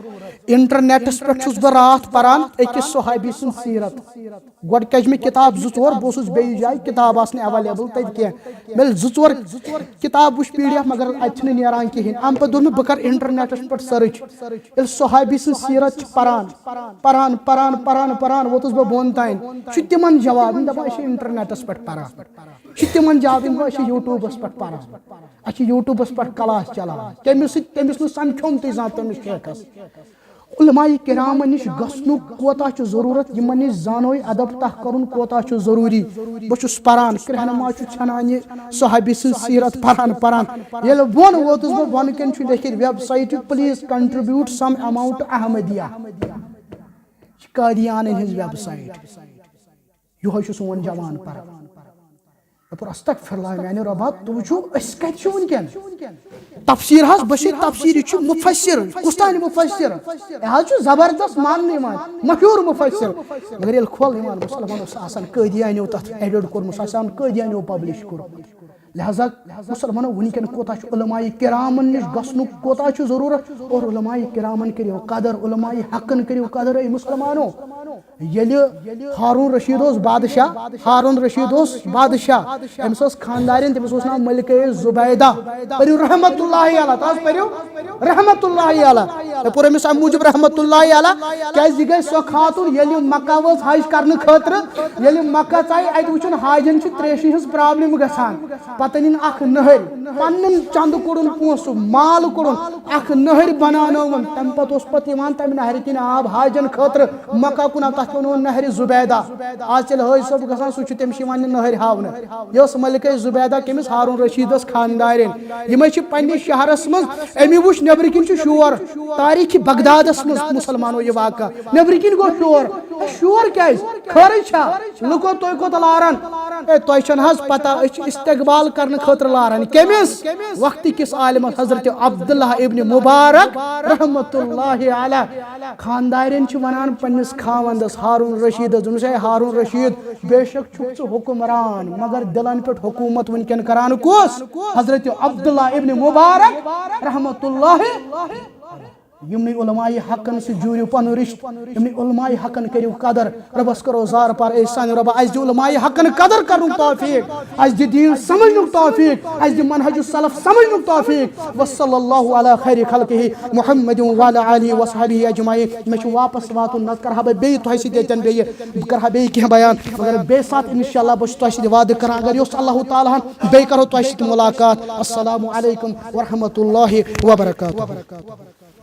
انٹرنیٹس پہ چھس بہ رات پران اکس صحابی سن سیرت گوڑ کج میں کتاب زور بہس بیس جائے کتاب آسنے اویلیبل تت کی مل زور کتاب وچ پی ڈی ایف مگر اتھ نیران کہین ام پہ دون بہ کر انٹرنیٹس پہ سرچ یل صحابی سن سیرت پران ووتس بہ بون تین تمن جواب دپان یہ انٹرنیٹس پہ پران تمن جواب یوٹیوبس پہ پران اچھا یوٹیوبس پہ کلاس چلان تمس نہ سمکھوم تہ زان تمس شیخس علماء کرام نش گھنک کوتاہ چھ ضرورت یمن نش زانوی ادب تہ کرن کوتاہ چھ ضروری بہس پران کرہنما چھ چھنان یہ صحابی سن سیرت پران یل بون ووتس بہ بون کن چھ لیکھت website please contribute some amount Ahmadiyya Qadian his website یہ سون جوان پران استغفر اللہ میانہ ربا تو چھو اس کت چھو ونکن تفسیر ہس بشیر تفسیر چھ مفسر کستان مفسر یہ چھ زبردست مان مشہور مفسر مگر یل کھول ایمان مسلمانوں آسان قادیانیو تت ایڈٹ کورمس آسان قادیانیو پبلش کورمت لہذا مسلمانوں ونکن کوتا علماء کرامن نش گسن کوتا ضرورت اور علماء کرامن کریو قدر علماء حقن کریو قدر اے مسلمانوں یل ہارون رشید بادشاہ ہارون رشید بادشاہ امس خاندارین تمس نام ملکہ زبیدہ پریو رحمت اللہ علیہ تاز پریو رحمت اللہ علیہ پور امس ام موجب رحمت اللہ علیہ کیاز یہ گئی سو خاتون یل مکہ وز حج کرنے خاطر یل مکہ ژائی ات وچن حاجن چھ تریشی ہز پرابلم گژھان پتہ نین اخ نہر پنن چند کوڑن پونسہ مال کوڑن اخ نہر بنانومن تم پتہ اس پتہ یوان تم نہر کن آب حاجن خاطر مکہ کن تتھ ونون نہر زبیدہ آج چل حاج صاحب گژھان سہ چھ تمس یوان نہر ہاونہ یہ اس ملکہ زبیدہ کمس ہارون رشیدس خاندارین یم چھ پننس شہرس من امی وچ نبر کن چھ شور تاریخ بغدادس من مسلمانوں یہ واقعہ نبر کن گو شور کیاز خیر چھا لکو توy کوت لاران اے توy چھن حظ پتہ اس استقبال کرنے خاطر لاران کمس وقت کس عالم حضرت عبداللہ ابن مبارک رحمت اللہ علیہ خاندارین چھ ونان پنس خاوندس ہارون رشید دمس ہے ہارون رشید بے شک چھک حکمران مگر دلن پہ حکومت ونکن کران کس حضرت عبداللہ ابن مبارک رحمت اللہ یمنی علماء حقن سے جوریو پن رشت یمنی علماء حقن کریو قدر ربس کرو زار پر احسان رب از دی علماء حقن قدر کرن توفیق از دی دین سمجھن توفیق از دی منہج السلف سمجھن توفیق وصلی اللہ علی خیر خلقہ محمد وعلی آلہ وصحبہ اجمعین میں واپس واتن نت کرہا بے تو سی دیتن بے کرہا بے کی بیان مگر بے ساتھ انشاءاللہ بش تو سی وعدہ کران اگر یوس اللہ تعالی بے کرو تو سی ملاقات السلام علیکم ورحمۃ اللہ وبرکاتہ